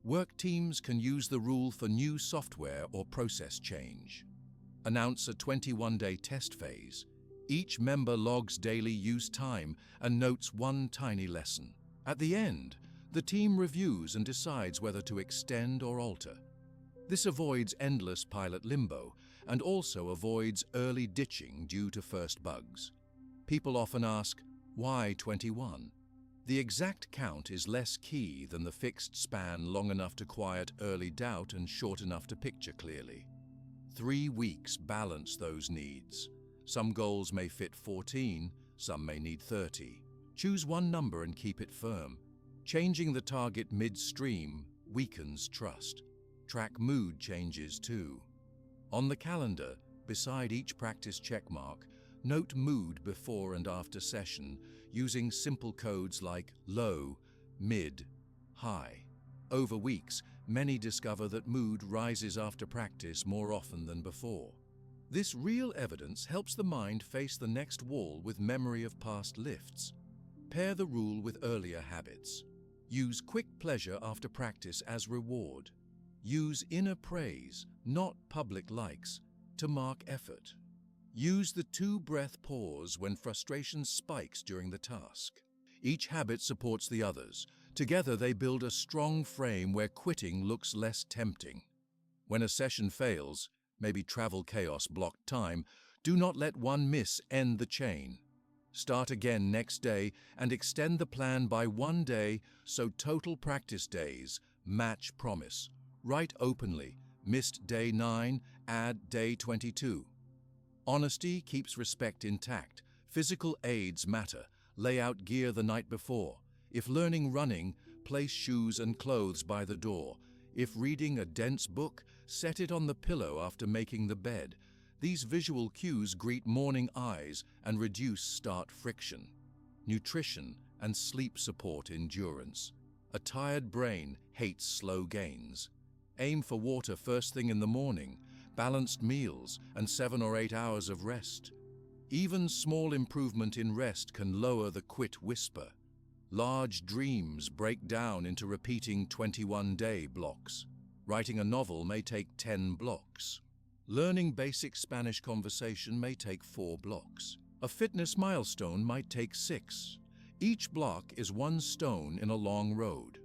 Work teams can use the rule for new software or process change. Announce a 21-day test phase. Each member logs daily use time and notes one tiny lesson. At the end, the team reviews and decides whether to extend or alter. This avoids endless pilot limbo and also avoids early ditching due to first bugs. People often ask, why 21? The exact count is less key than the fixed span long enough to quiet early doubt and short enough to picture clearly. 3 weeks balance those needs. Some goals may fit 14, some may need 30. Choose one number and keep it firm. Changing the target midstream weakens trust. Track mood changes too. On the calendar, beside each practice checkmark, note mood before and after session using simple codes like low, mid, high. Over weeks, many discover that mood rises after practice more often than before. This real evidence helps the mind face the next wall with memory of past lifts. Pair the rule with earlier habits. Use quick pleasure after practice as reward. Use inner praise, not public likes, to mark effort. Use the 2-breath pause when frustration spikes during the task. Each habit supports the others. Together they build a strong frame where quitting looks less tempting. When a session fails, maybe travel chaos blocked time, do not let one miss end the chain. Start again next day and extend the plan by 1 day so total practice days match promise. Write openly, missed day 9, add day 22. Honesty keeps respect intact. Physical aids matter. Lay out gear the night before. If learning running, place shoes and clothes by the door. If reading a dense book, set it on the pillow after making the bed. These visual cues greet morning eyes and reduce start friction. Nutrition and sleep support endurance. A tired brain hates slow gains. Aim for water first thing in the morning, balanced meals, and 7 or 8 hours of rest. Even small improvement in rest can lower the quit whisper. Large dreams break down into repeating 21-day blocks. Writing a novel may take 10 blocks. Learning basic Spanish conversation may take 4 blocks. A fitness milestone might take 6. Each block is 1 stone in a long road.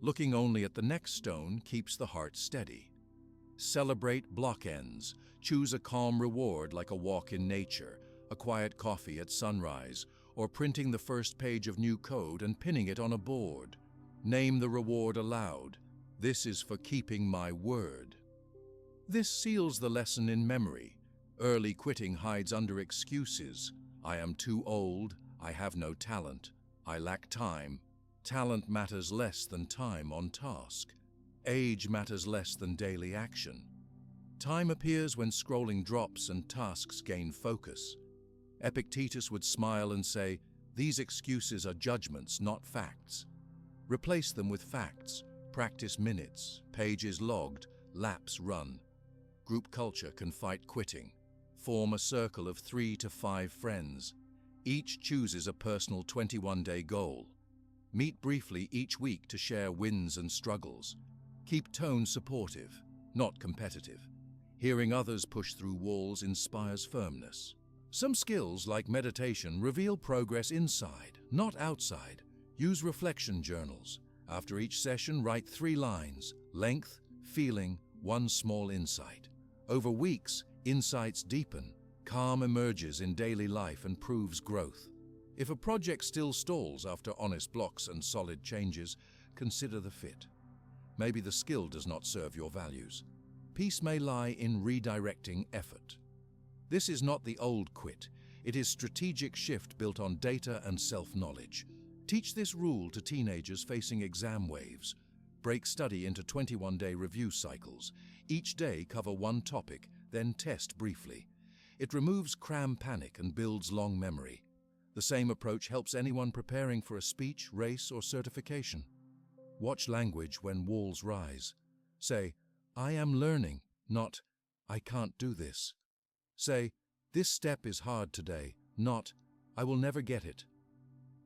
Looking only at the next stone keeps the heart steady. Celebrate block ends. Choose a calm reward like a walk in nature, a quiet coffee at sunrise, or printing the first page of new code and pinning it on a board. Name the reward aloud. This is for keeping my word. This seals the lesson in memory. Early quitting hides under excuses. I am too old, I have no talent, I lack time. Talent matters less than time on task. Age matters less than daily action. Time appears when scrolling drops and tasks gain focus. Epictetus would smile and say, "These excuses are judgments, not facts." Replace them with facts. Practice minutes, pages logged, laps run. Group culture can fight quitting. Form a circle of 3 to 5 friends. Each chooses a personal 21-day goal. Meet briefly each week to share wins and struggles. Keep tone supportive, not competitive. Hearing others push through walls inspires firmness. Some skills, like meditation, reveal progress inside, not outside. Use reflection journals. After each session, write 3 lines: length, feeling, 1 small insight. Over weeks, insights deepen. Calm emerges in daily life and proves growth. If a project still stalls after honest blocks and solid changes, consider the fit. Maybe the skill does not serve your values. Peace may lie in redirecting effort. This is not the old quit. It is strategic shift built on data and self-knowledge. Teach this rule to teenagers facing exam waves. Break study into 21-day review cycles. Each day cover 1 topic, then test briefly. It removes cram panic and builds long memory. The same approach helps anyone preparing for a speech, race, or certification. Watch language when walls rise. Say, "I am learning," not, "I can't do this." Say, "This step is hard today," not, "I will never get it."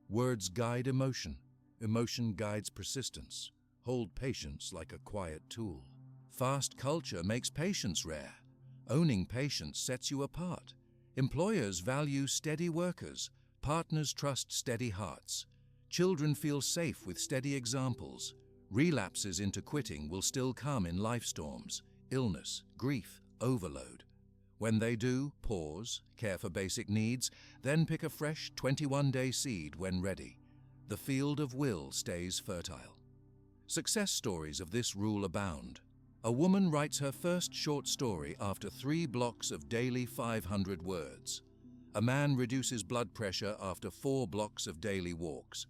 Words guide emotion. Emotion guides persistence. Hold patience like a quiet tool. Fast culture makes patience rare. Owning patience sets you apart. Employers value steady workers. Partners trust steady hearts. Children feel safe with steady examples. Relapses into quitting will still come in life storms, illness, grief, overload. When they do, pause, care for basic needs, then pick a fresh 21-day seed when ready. The field of will stays fertile. Success stories of this rule abound. A woman writes her first short story after 3 blocks of daily 500 words. A man reduces blood pressure after 4 blocks of daily walks.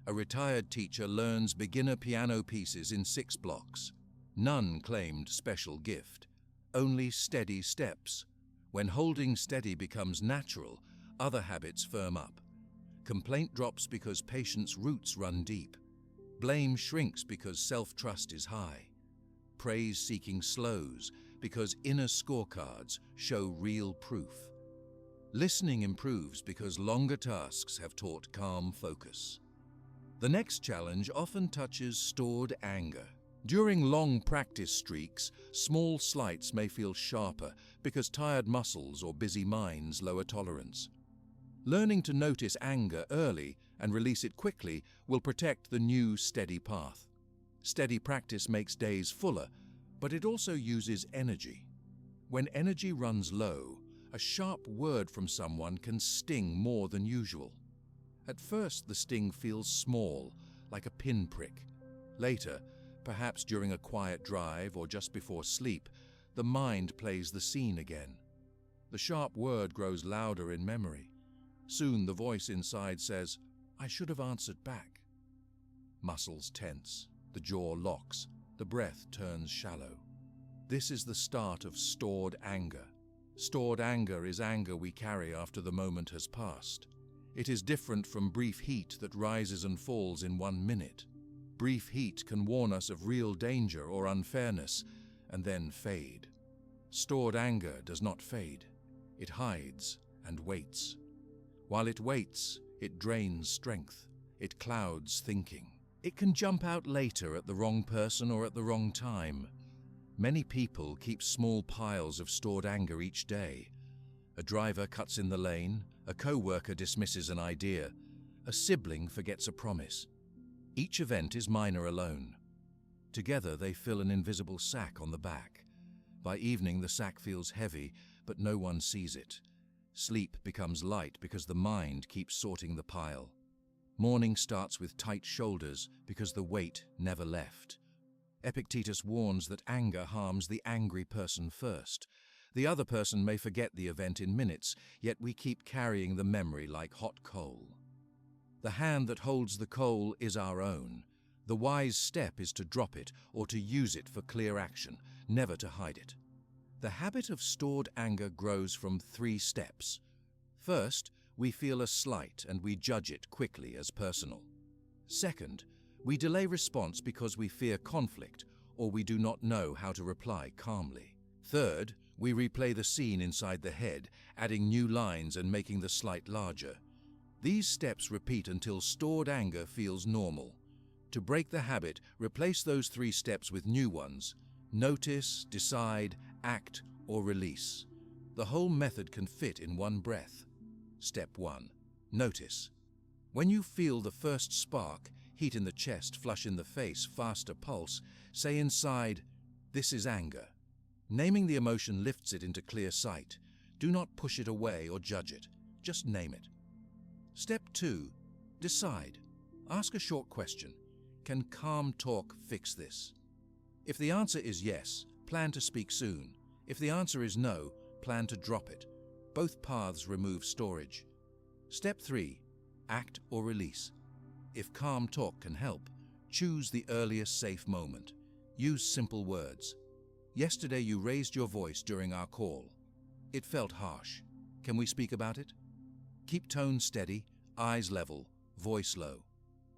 A retired teacher learns beginner piano pieces in 6 blocks. None claimed special gift, only steady steps. When holding steady becomes natural, other habits firm up. Complaint drops because patience' roots run deep. Blame shrinks because self-trust is high. Praise-seeking slows because inner scorecards show real proof. Listening improves because longer tasks have taught calm focus. The next challenge often touches stored anger. During long practice streaks, small slights may feel sharper because tired muscles or busy minds lower tolerance. Learning to notice anger early and release it quickly will protect the new steady path. Steady practice makes days fuller, but it also uses energy. When energy runs low, a sharp word from someone can sting more than usual. At first, the sting feels small, like a pinprick. Later, perhaps during a quiet drive or just before sleep, the mind plays the scene again. The sharp word grows louder in memory. Soon the voice inside says, "I should have answered back." Muscles tense, the jaw locks, the breath turns shallow. This is the start of stored anger. Stored anger is anger we carry after the moment has passed. It is different from brief heat that rises and falls in 1 minute. Brief heat can warn us of real danger or unfairness, and then fade. Stored anger does not fade. It hides and waits. While it waits, it drains strength. It clouds thinking. It can jump out later at the wrong person or at the wrong time. Many people keep small piles of stored anger each day. A driver cuts in the lane, a co-worker dismisses an idea, a sibling forgets a promise. Each event is minor alone. Together they fill an invisible sack on the back. By evening the sack feels heavy, but no one sees it. Sleep becomes light because the mind keeps sorting the pile. Morning starts with tight shoulders because the weight never left. Epictetus warns that anger harms the angry person first. The other person may forget the event in minutes, yet we keep carrying the memory like hot coal. The hand that holds the coal is our own. The wise step is to drop it or to use it for clear action, never to hide it. The habit of stored anger grows from 3 steps. First, we feel a slight and we judge it quickly as personal. Second, we delay response because we fear conflict or we do not know how to reply calmly. Third, we replay the scene inside the head, adding new lines and making the slight larger. These steps repeat until stored anger feels normal. To break the habit, replace those 3 steps with new ones. Notice, decide, act, or release. The whole method can fit in one breath. Step 1. Notice. When you feel the first spark, heat in the chest, flush in the face, faster pulse, say inside, "This is anger." Naming the emotion lifts it into clear sight. Do not push it away or judge it. Just name it. Step 2. Decide. Ask a short question. Can calm talk fix this? If the answer is yes, plan to speak soon. If the answer is no, plan to drop it. Both paths remove storage. Step 3. Act or release. If calm talk can help, choose the earliest safe moment. Use simple words. Yesterday you raised your voice during our call. It felt harsh. Can we speak about it? Keep tone steady, eyes level, voice low.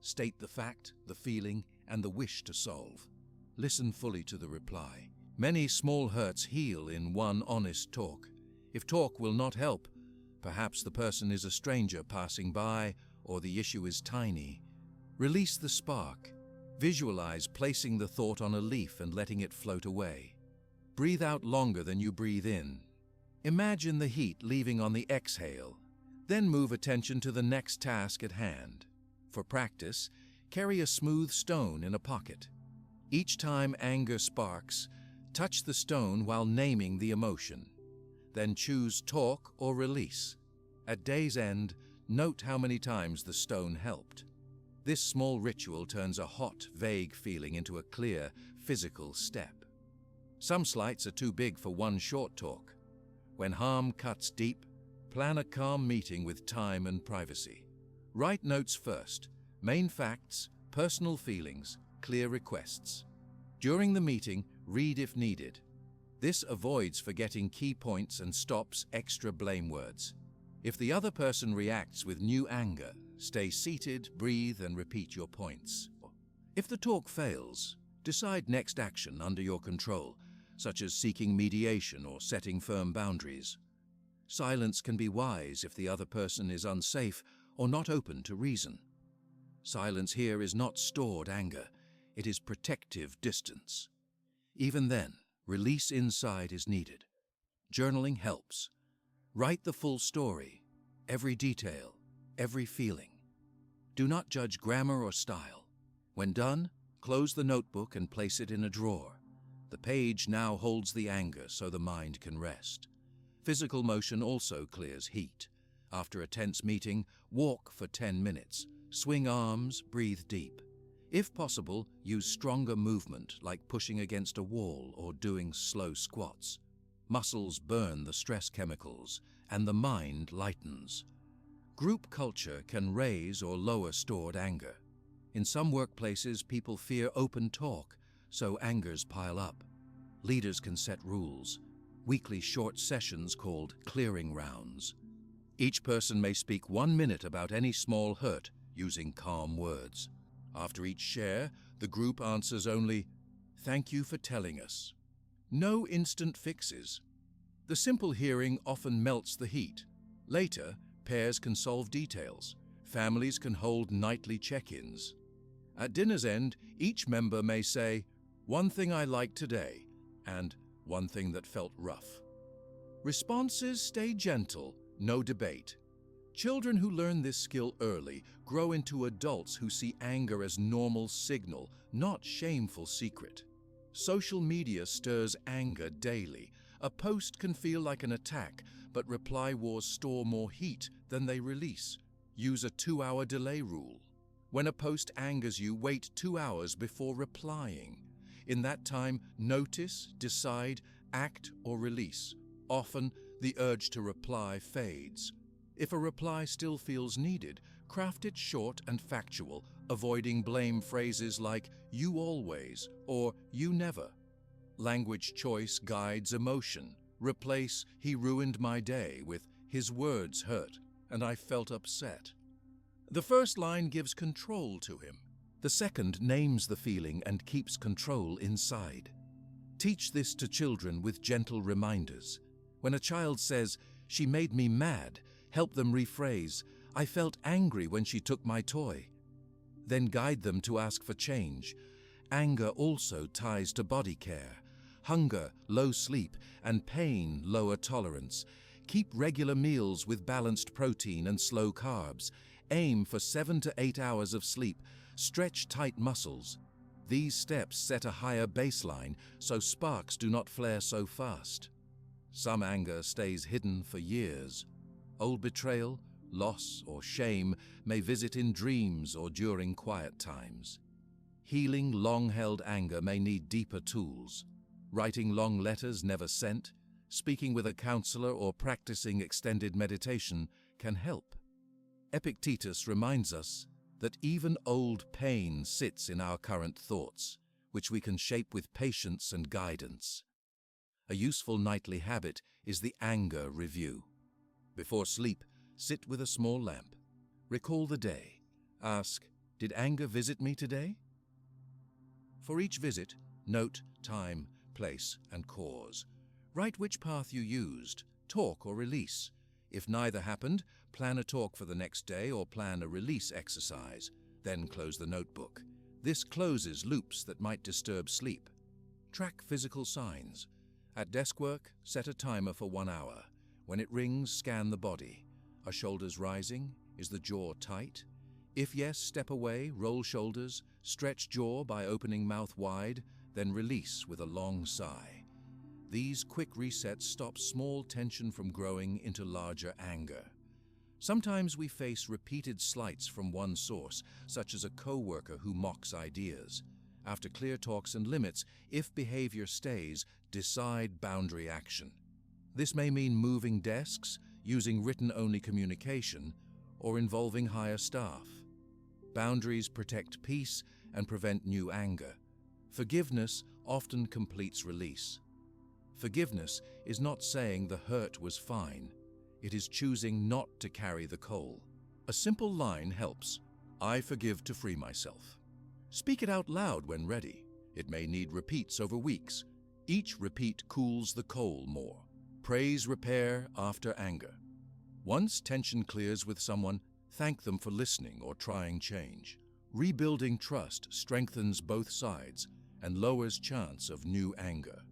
State the fact, the feeling, and the wish to solve. Listen fully to the reply. Many small hurts heal in one honest talk. If talk will not help, perhaps the person is a stranger passing by or the issue is tiny. Release the spark. Visualize placing the thought on a leaf and letting it float away. Breathe out longer than you breathe in. Imagine the heat leaving on the exhale. Then move attention to the next task at hand. For practice, carry a smooth stone in a pocket. Each time anger sparks, touch the stone while naming the emotion. Then choose talk or release. At day's end, note how many times the stone helped. This small ritual turns a hot, vague feeling into a clear, physical step. Some slights are too big for one short talk. When harm cuts deep, plan a calm meeting with time and privacy. Write notes first, main facts, personal feelings, clear requests. During the meeting, read if needed. This avoids forgetting key points and stops extra blame words. If the other person reacts with new anger, stay seated, breathe, and repeat your points. If the talk fails, decide next action under your control, such as seeking mediation or setting firm boundaries. Silence can be wise if the other person is unsafe or not open to reason. Silence here is not stored anger, it is protective distance. Even then, release inside is needed. Journaling helps. Write the full story, every detail, every feeling. Do not judge grammar or style. When done, close the notebook and place it in a drawer. The page now holds the anger so the mind can rest. Physical motion also clears heat. After a tense meeting, walk for 10 minutes. Swing arms, breathe deep. If possible, use stronger movement like pushing against a wall or doing slow squats. Muscles burn the stress chemicals, and the mind lightens. Group culture can raise or lower stored anger. In some workplaces, people fear open talk, so angers pile up. Leaders can set rules, weekly short sessions called clearing rounds. Each person may speak 1 minute about any small hurt using calm words. After each share, the group answers only, "Thank you for telling us." No instant fixes. The simple hearing often melts the heat. Later, pairs can solve details. Families can hold nightly check-ins. At dinner's end, each member may say, "One thing I liked today," and "one thing that felt rough." Responses stay gentle, no debate. Children who learn this skill early grow into adults who see anger as normal signal, not shameful secret. Social media stirs anger daily. A post can feel like an attack, but reply wars store more heat than they release. Use a 2-hour delay rule. When a post angers you, wait 2 hours before replying. In that time, notice, decide, act, or release. Often, the urge to reply fades. If a reply still feels needed, craft it short and factual, avoiding blame phrases like "you always" or "you never." Language choice guides emotion. Replace "he ruined my day" with "his words hurt, and I felt upset." The first line gives control to him. The second names the feeling and keeps control inside. Teach this to children with gentle reminders. When a child says, "She made me mad," help them rephrase, "I felt angry when she took my toy." Then guide them to ask for change. Anger also ties to body care. Hunger, low sleep, and pain, lower tolerance. Keep regular meals with balanced protein and slow carbs. Aim for 7 to 8 hours of sleep. Stretch tight muscles. These steps set a higher baseline so sparks do not flare so fast. Some anger stays hidden for years. Old betrayal, loss, or shame may visit in dreams or during quiet times. Healing long-held anger may need deeper tools. Writing long letters never sent, speaking with a counselor, or practicing extended meditation can help. Epictetus reminds us that even old pain sits in our current thoughts, which we can shape with patience and guidance. A useful nightly habit is the anger review. Before sleep, sit with a small lamp. Recall the day. Ask, "Did anger visit me today?" For each visit, note time, place, and cause. Write which path you used, talk or release. If neither happened, plan a talk for the next day or plan a release exercise. Then close the notebook. This closes loops that might disturb sleep. Track physical signs. At desk work, set a timer for 1 hour. When it rings, scan the body. Are shoulders rising? Is the jaw tight? If yes, step away, roll shoulders, stretch jaw by opening mouth wide, then release with a long sigh. These quick resets stop small tension from growing into larger anger. Sometimes we face repeated slights from one source, such as a coworker who mocks ideas. After clear talks and limits, if behavior stays, decide boundary action. This may mean moving desks, using written-only communication, or involving higher staff. Boundaries protect peace and prevent new anger. Forgiveness often completes release. Forgiveness is not saying the hurt was fine. It is choosing not to carry the coal. A simple line helps. I forgive to free myself. Speak it out loud when ready. It may need repeats over weeks. Each repeat cools the coal more. Praise repair after anger. Once tension clears with someone, thank them for listening or trying change. Rebuilding trust strengthens both sides and lowers chance of new anger.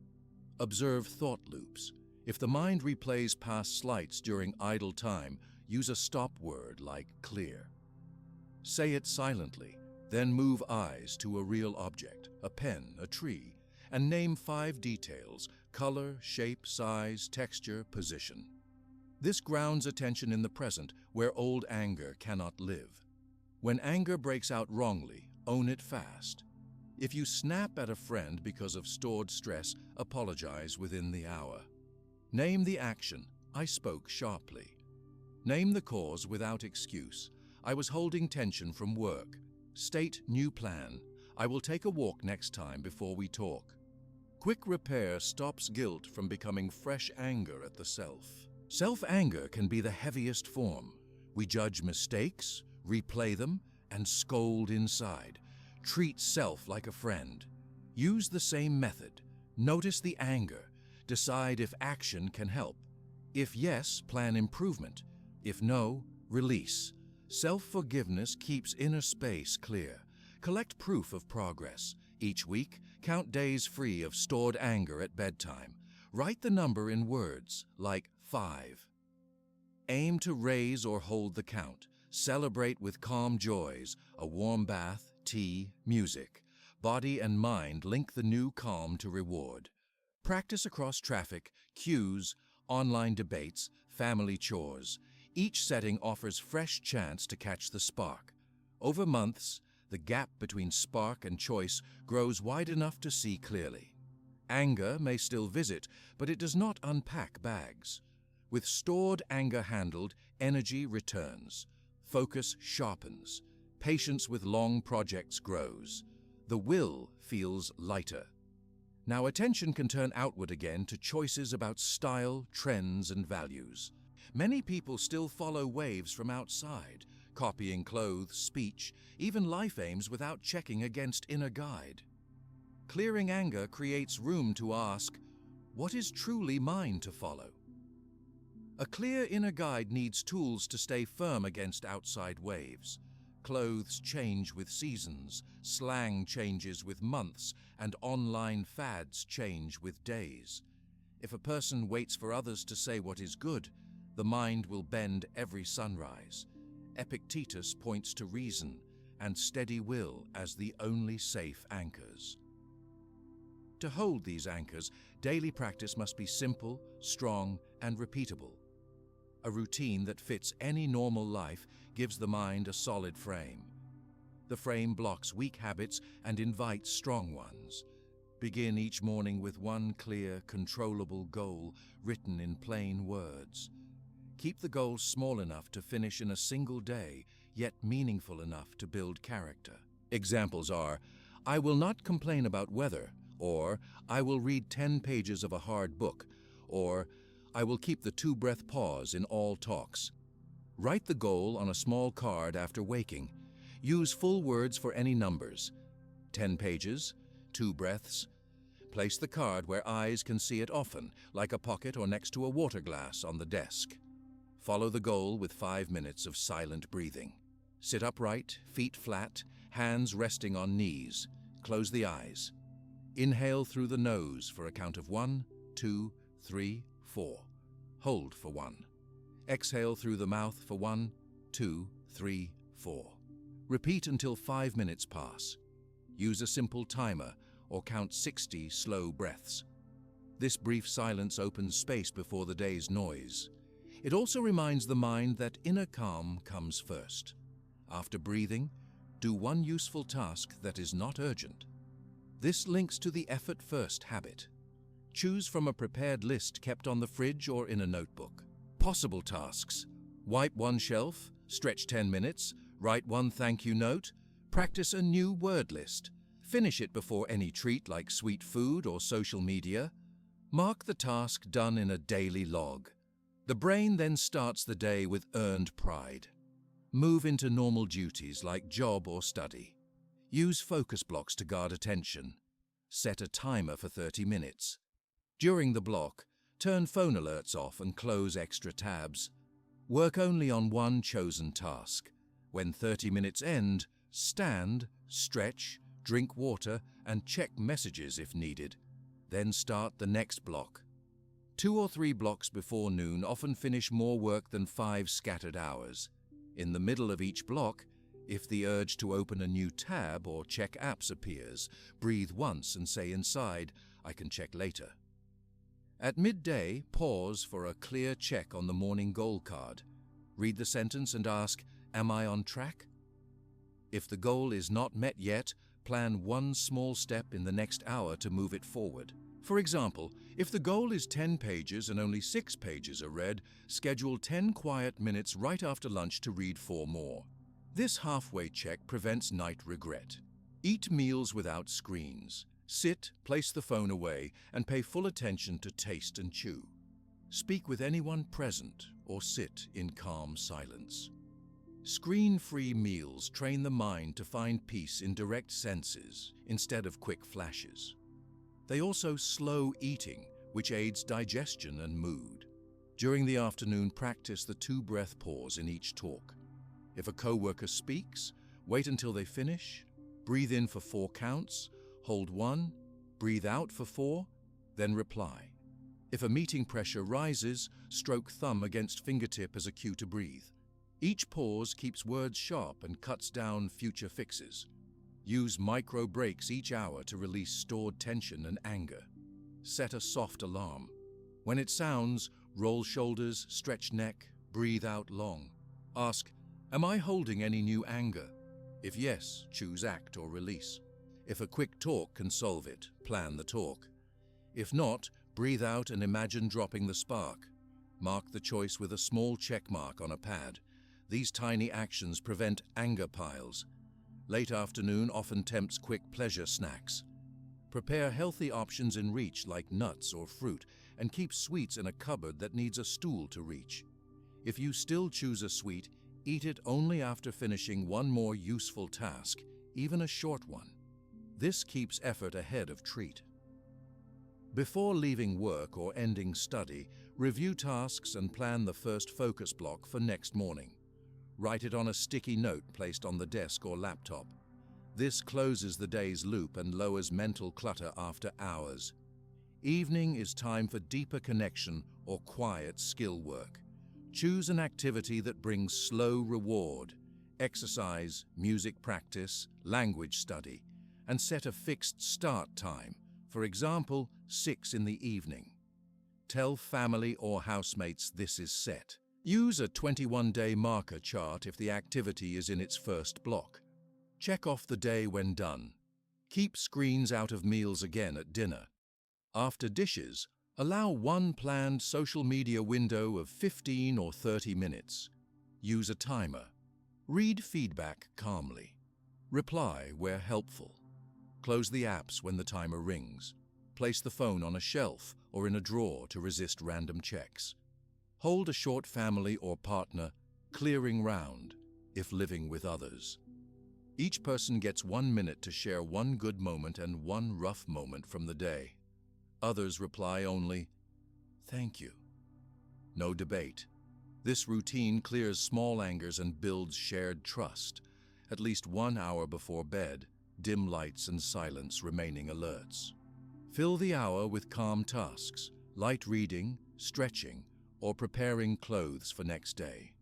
Observe thought loops. If the mind replays past slights during idle time, use a stop word like clear. Say it silently, then move eyes to a real object, a pen, a tree, and name 5 details: color, shape, size, texture, position. This grounds attention in the present, where old anger cannot live. When anger breaks out wrongly, own it fast. If you snap at a friend because of stored stress, apologize within the hour. Name the action: I spoke sharply. Name the cause without excuse: I was holding tension from work. State new plan: I will take a walk next time before we talk. Quick repair stops guilt from becoming fresh anger at the self. Self-anger can be the heaviest form. We judge mistakes, replay them, and scold inside. Treat self like a friend. Use the same method. Notice the anger. Decide if action can help. If yes, plan improvement. If no, release. Self-forgiveness keeps inner space clear. Collect proof of progress. Each week, count days free of stored anger at bedtime. Write the number in words, like 5. Aim to raise or hold the count. Celebrate with calm joys, a warm bath, tea, music. Body and mind link the new calm to reward. Practice across traffic, queues, online debates, family chores. Each setting offers fresh chance to catch the spark. Over months, the gap between spark and choice grows wide enough to see clearly. Anger may still visit, but it does not unpack bags. With stored anger handled, energy returns. Focus sharpens. Patience with long projects grows. The will feels lighter. Now attention can turn outward again to choices about style, trends, and values. Many people still follow waves from outside, copying clothes, speech, even life aims without checking against inner guide. Clearing anger creates room to ask, what is truly mine to follow? A clear inner guide needs tools to stay firm against outside waves. Clothes change with seasons, slang changes with months, and online fads change with days. If a person waits for others to say what is good, the mind will bend every sunrise. Epictetus points to reason and steady will as the only safe anchors. To hold these anchors, daily practice must be simple, strong, and repeatable. A routine that fits any normal life gives the mind a solid frame. The frame blocks weak habits and invites strong ones. Begin each morning with one clear, controllable goal written in plain words. Keep the goal small enough to finish in a single day, yet meaningful enough to build character. Examples are, I will not complain about weather, or I will read 10 pages of a hard book, or I will keep the 2-breath pause in all talks. Write the goal on a small card after waking. Use full words for any numbers. 10 pages, 2 breaths. Place the card where eyes can see it often, like a pocket or next to a water glass on the desk. Follow the goal with 5 minutes of silent breathing. Sit upright, feet flat, hands resting on knees. Close the eyes. Inhale through the nose for a count of 1, 2, 3, 4. Hold for 1. Exhale through the mouth for 1, 2, 3, 4. Repeat until 5 minutes pass. Use a simple timer or count 60 slow breaths. This brief silence opens space before the day's noise. It also reminds the mind that inner calm comes first. After breathing, do one useful task that is not urgent. This links to the effort-first habit. Choose from a prepared list kept on the fridge or in a notebook. Possible tasks: wipe one shelf, stretch 10 minutes, write one thank you note, practice a new word list, finish it before any treat like sweet food or social media. Mark the task done in a daily log. The brain then starts the day with earned pride. Move into normal duties like job or study. Use focus blocks to guard attention. Set a timer for 30 minutes. During the block, turn phone alerts off and close extra tabs. Work only on one chosen task. When 30 minutes end, stand, stretch, drink water, and check messages if needed. Then start the next block. 2 or 3 blocks before noon often finish more work than 5 scattered hours. In the middle of each block, if the urge to open a new tab or check apps appears, breathe once and say inside, "I can check later." At midday, pause for a clear check on the morning goal card. Read the sentence and ask, "Am I on track?" If the goal is not met yet, plan one small step in the next hour to move it forward. For example, if the goal is 10 pages and only 6 pages are read, schedule 10 quiet minutes right after lunch to read 4 more. This halfway check prevents night regret. Eat meals without screens. Sit, place the phone away, and pay full attention to taste and chew. Speak with anyone present or sit in calm silence. Screen-free meals train the mind to find peace in direct senses instead of quick flashes. They also slow eating, which aids digestion and mood. During the afternoon, practice the 2-breath pause in each talk. If a coworker speaks, wait until they finish, breathe in for 4 counts, hold 1, breathe out for 4, then reply. If a meeting pressure rises, stroke thumb against fingertip as a cue to breathe. Each pause keeps words sharp and cuts down future fixes. Use micro breaks each hour to release stored tension and anger. Set a soft alarm. When it sounds, roll shoulders, stretch neck, breathe out long. Ask, "Am I holding any new anger?" If yes, choose act or release. If a quick talk can solve it, plan the talk. If not, breathe out and imagine dropping the spark. Mark the choice with a small check mark on a pad. These tiny actions prevent anger piles. Late afternoon often tempts quick pleasure snacks. Prepare healthy options in reach like nuts or fruit and keep sweets in a cupboard that needs a stool to reach. If you still choose a sweet, eat it only after finishing one more useful task, even a short one. This keeps effort ahead of treat. Before leaving work or ending study, review tasks and plan the first focus block for next morning. Write it on a sticky note placed on the desk or laptop. This closes the day's loop and lowers mental clutter after hours. Evening is time for deeper connection or quiet skill work. Choose an activity that brings slow reward, exercise, music practice, language study, and set a fixed start time, for example, 6 in the evening. Tell family or housemates this is set. Use a 21-day marker chart if the activity is in its first block. Check off the day when done. Keep screens out of meals again at dinner. After dishes, allow one planned social media window of 15 or 30 minutes. Use a timer. Read feedback calmly. Reply where helpful. Close the apps when the timer rings. Place the phone on a shelf or in a drawer to resist random checks. Hold a short family or partner clearing round if living with others. Each person gets 1 minute to share one good moment and one rough moment from the day. Others reply only, "Thank you." No debate. This routine clears small angers and builds shared trust. At least 1 hour before bed, dim lights and silence remaining alerts. Fill the hour with calm tasks, light reading, stretching, or preparing clothes for next day.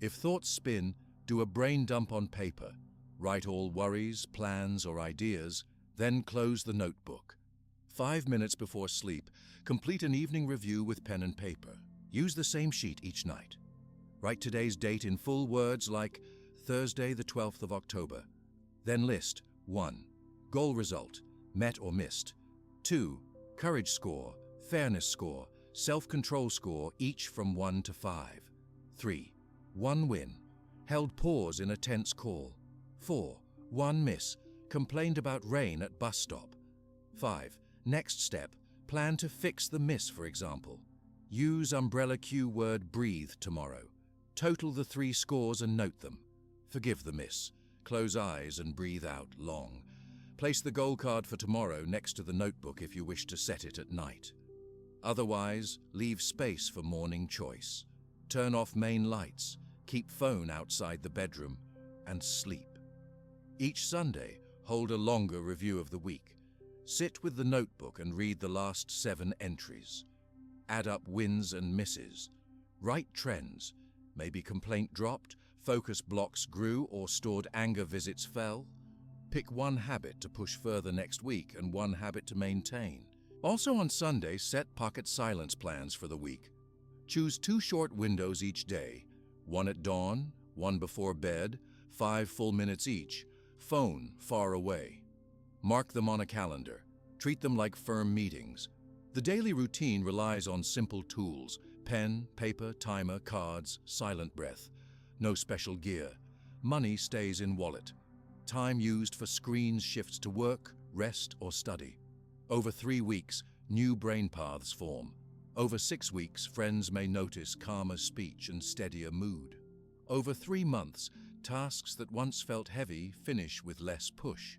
If thoughts spin, do a brain dump on paper. Write all worries, plans, or ideas, then close the notebook. 5 minutes before sleep, complete an evening review with pen and paper. Use the same sheet each night. Write today's date in full words like Thursday, the 12th of October. Then list 1. Goal result, met or missed. 2. Courage score, fairness score, self-control score, each from 1 to 5. 3. 1 win, held pause in a tense call. 4. 1 miss, complained about rain at bus stop. 5. Next step, plan to fix the miss, for example. Use umbrella cue word breathe tomorrow. Total the 3 scores and note them. Forgive the miss. Close eyes and breathe out long. Place the goal card for tomorrow next to the notebook if you wish to set it at night. Otherwise, leave space for morning choice. Turn off main lights, keep phone outside the bedroom, and sleep. Each Sunday, hold a longer review of the week. Sit with the notebook and read the last 7 entries. Add up wins and misses. Write trends. Maybe complaint dropped, focus blocks grew, or stored anger visits fell. Pick 1 habit to push further next week and 1 habit to maintain. Also on Sunday, set pocket silence plans for the week. Choose 2 short windows each day, 1 at dawn, 1 before bed, 5 full minutes each. Phone far away. Mark them on a calendar. Treat them like firm meetings. The daily routine relies on simple tools: pen, paper, timer, cards, silent breath. No special gear. Money stays in wallet. Time used for screens shifts to work, rest, or study. Over 3 weeks, new brain paths form. Over 6 weeks, friends may notice calmer speech and steadier mood. Over 3 months, tasks that once felt heavy finish with less push.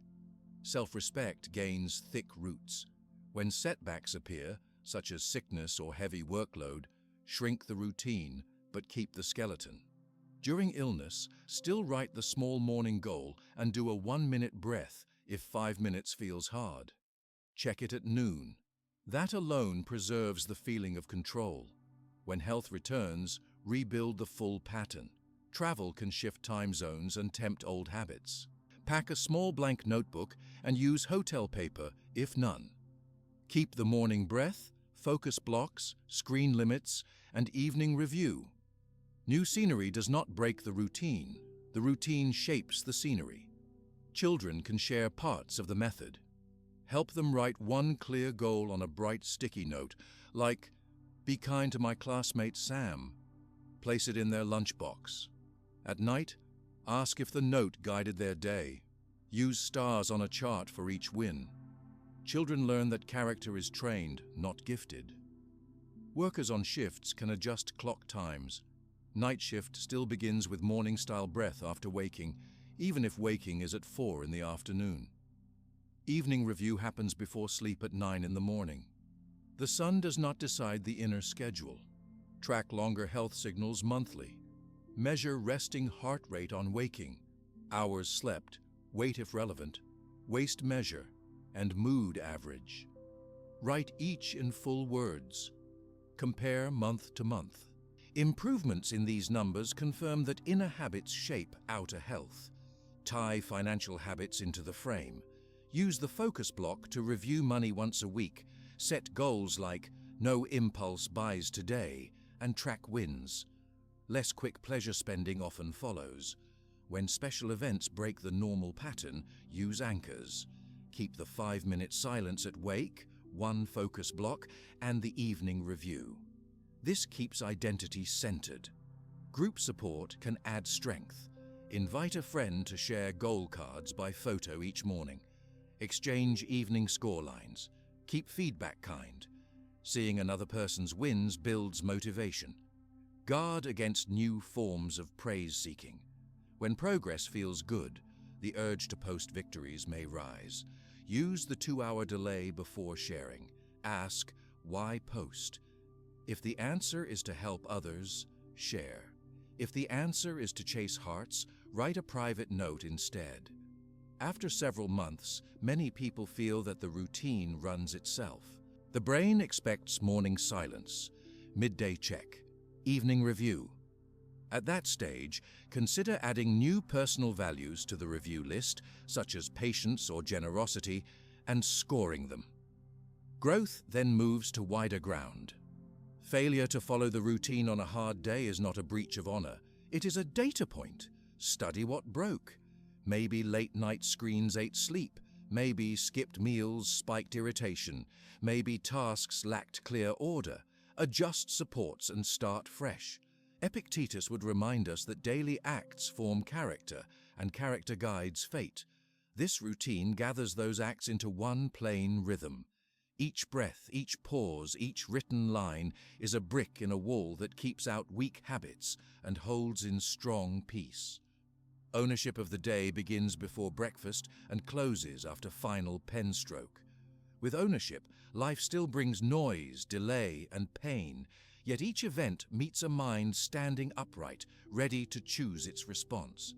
Self-respect gains thick roots. When setbacks appear, such as sickness or heavy workload, shrink the routine, but keep the skeleton. During illness, still write the small morning goal and do a 1-minute breath if 5 minutes feels hard. Check it at noon. That alone preserves the feeling of control. When health returns, rebuild the full pattern. Travel can shift time zones and tempt old habits. Pack a small blank notebook and use hotel paper, if none. Keep the morning breath, focus blocks, screen limits, and evening review. New scenery does not break the routine shapes the scenery. Children can share parts of the method. Help them write 1 clear goal on a bright sticky note, like, "Be kind to my classmate Sam." Place it in their lunchbox. At night, ask if the note guided their day. Use stars on a chart for each win. Children learn that character is trained, not gifted. Workers on shifts can adjust clock times. Night shift still begins with morning-style breath after waking, even if waking is at 4 in the afternoon. Evening review happens before sleep at 9 in the morning. The sun does not decide the inner schedule. Track longer health signals monthly. Measure resting heart rate on waking, hours slept, weight if relevant, waist measure, and mood average. Write each in full words. Compare month to month. Improvements in these numbers confirm that inner habits shape outer health. Tie financial habits into the frame. Use the focus block to review money once a week. Set goals like no impulse buys today and track wins. Less quick pleasure spending often follows. When special events break the normal pattern, use anchors. Keep the 5-minute silence at wake, 1 focus block, and the evening review. This keeps identity centered. Group support can add strength. Invite a friend to share goal cards by photo each morning. Exchange evening scorelines. Keep feedback kind. Seeing another person's wins builds motivation. Guard against new forms of praise-seeking. When progress feels good, the urge to post victories may rise. Use the 2-hour delay before sharing. Ask, why post? If the answer is to help others, share. If the answer is to chase hearts, write a private note instead. After several months, many people feel that the routine runs itself. The brain expects morning silence, midday check, evening review. At that stage, consider adding new personal values to the review list, such as patience or generosity, and scoring them. Growth then moves to wider ground. Failure to follow the routine on a hard day is not a breach of honor. It is a data point. Study what broke. Maybe late night screens ate sleep. Maybe skipped meals spiked irritation. Maybe tasks lacked clear order. Adjust supports and start fresh. Epictetus would remind us that daily acts form character, and character guides fate. This routine gathers those acts into one plain rhythm. Each breath, each pause, each written line is a brick in a wall that keeps out weak habits and holds in strong peace. Ownership of the day begins before breakfast and closes after final pen stroke. With ownership, life still brings noise, delay, and pain, yet each event meets a mind standing upright, ready to choose its response.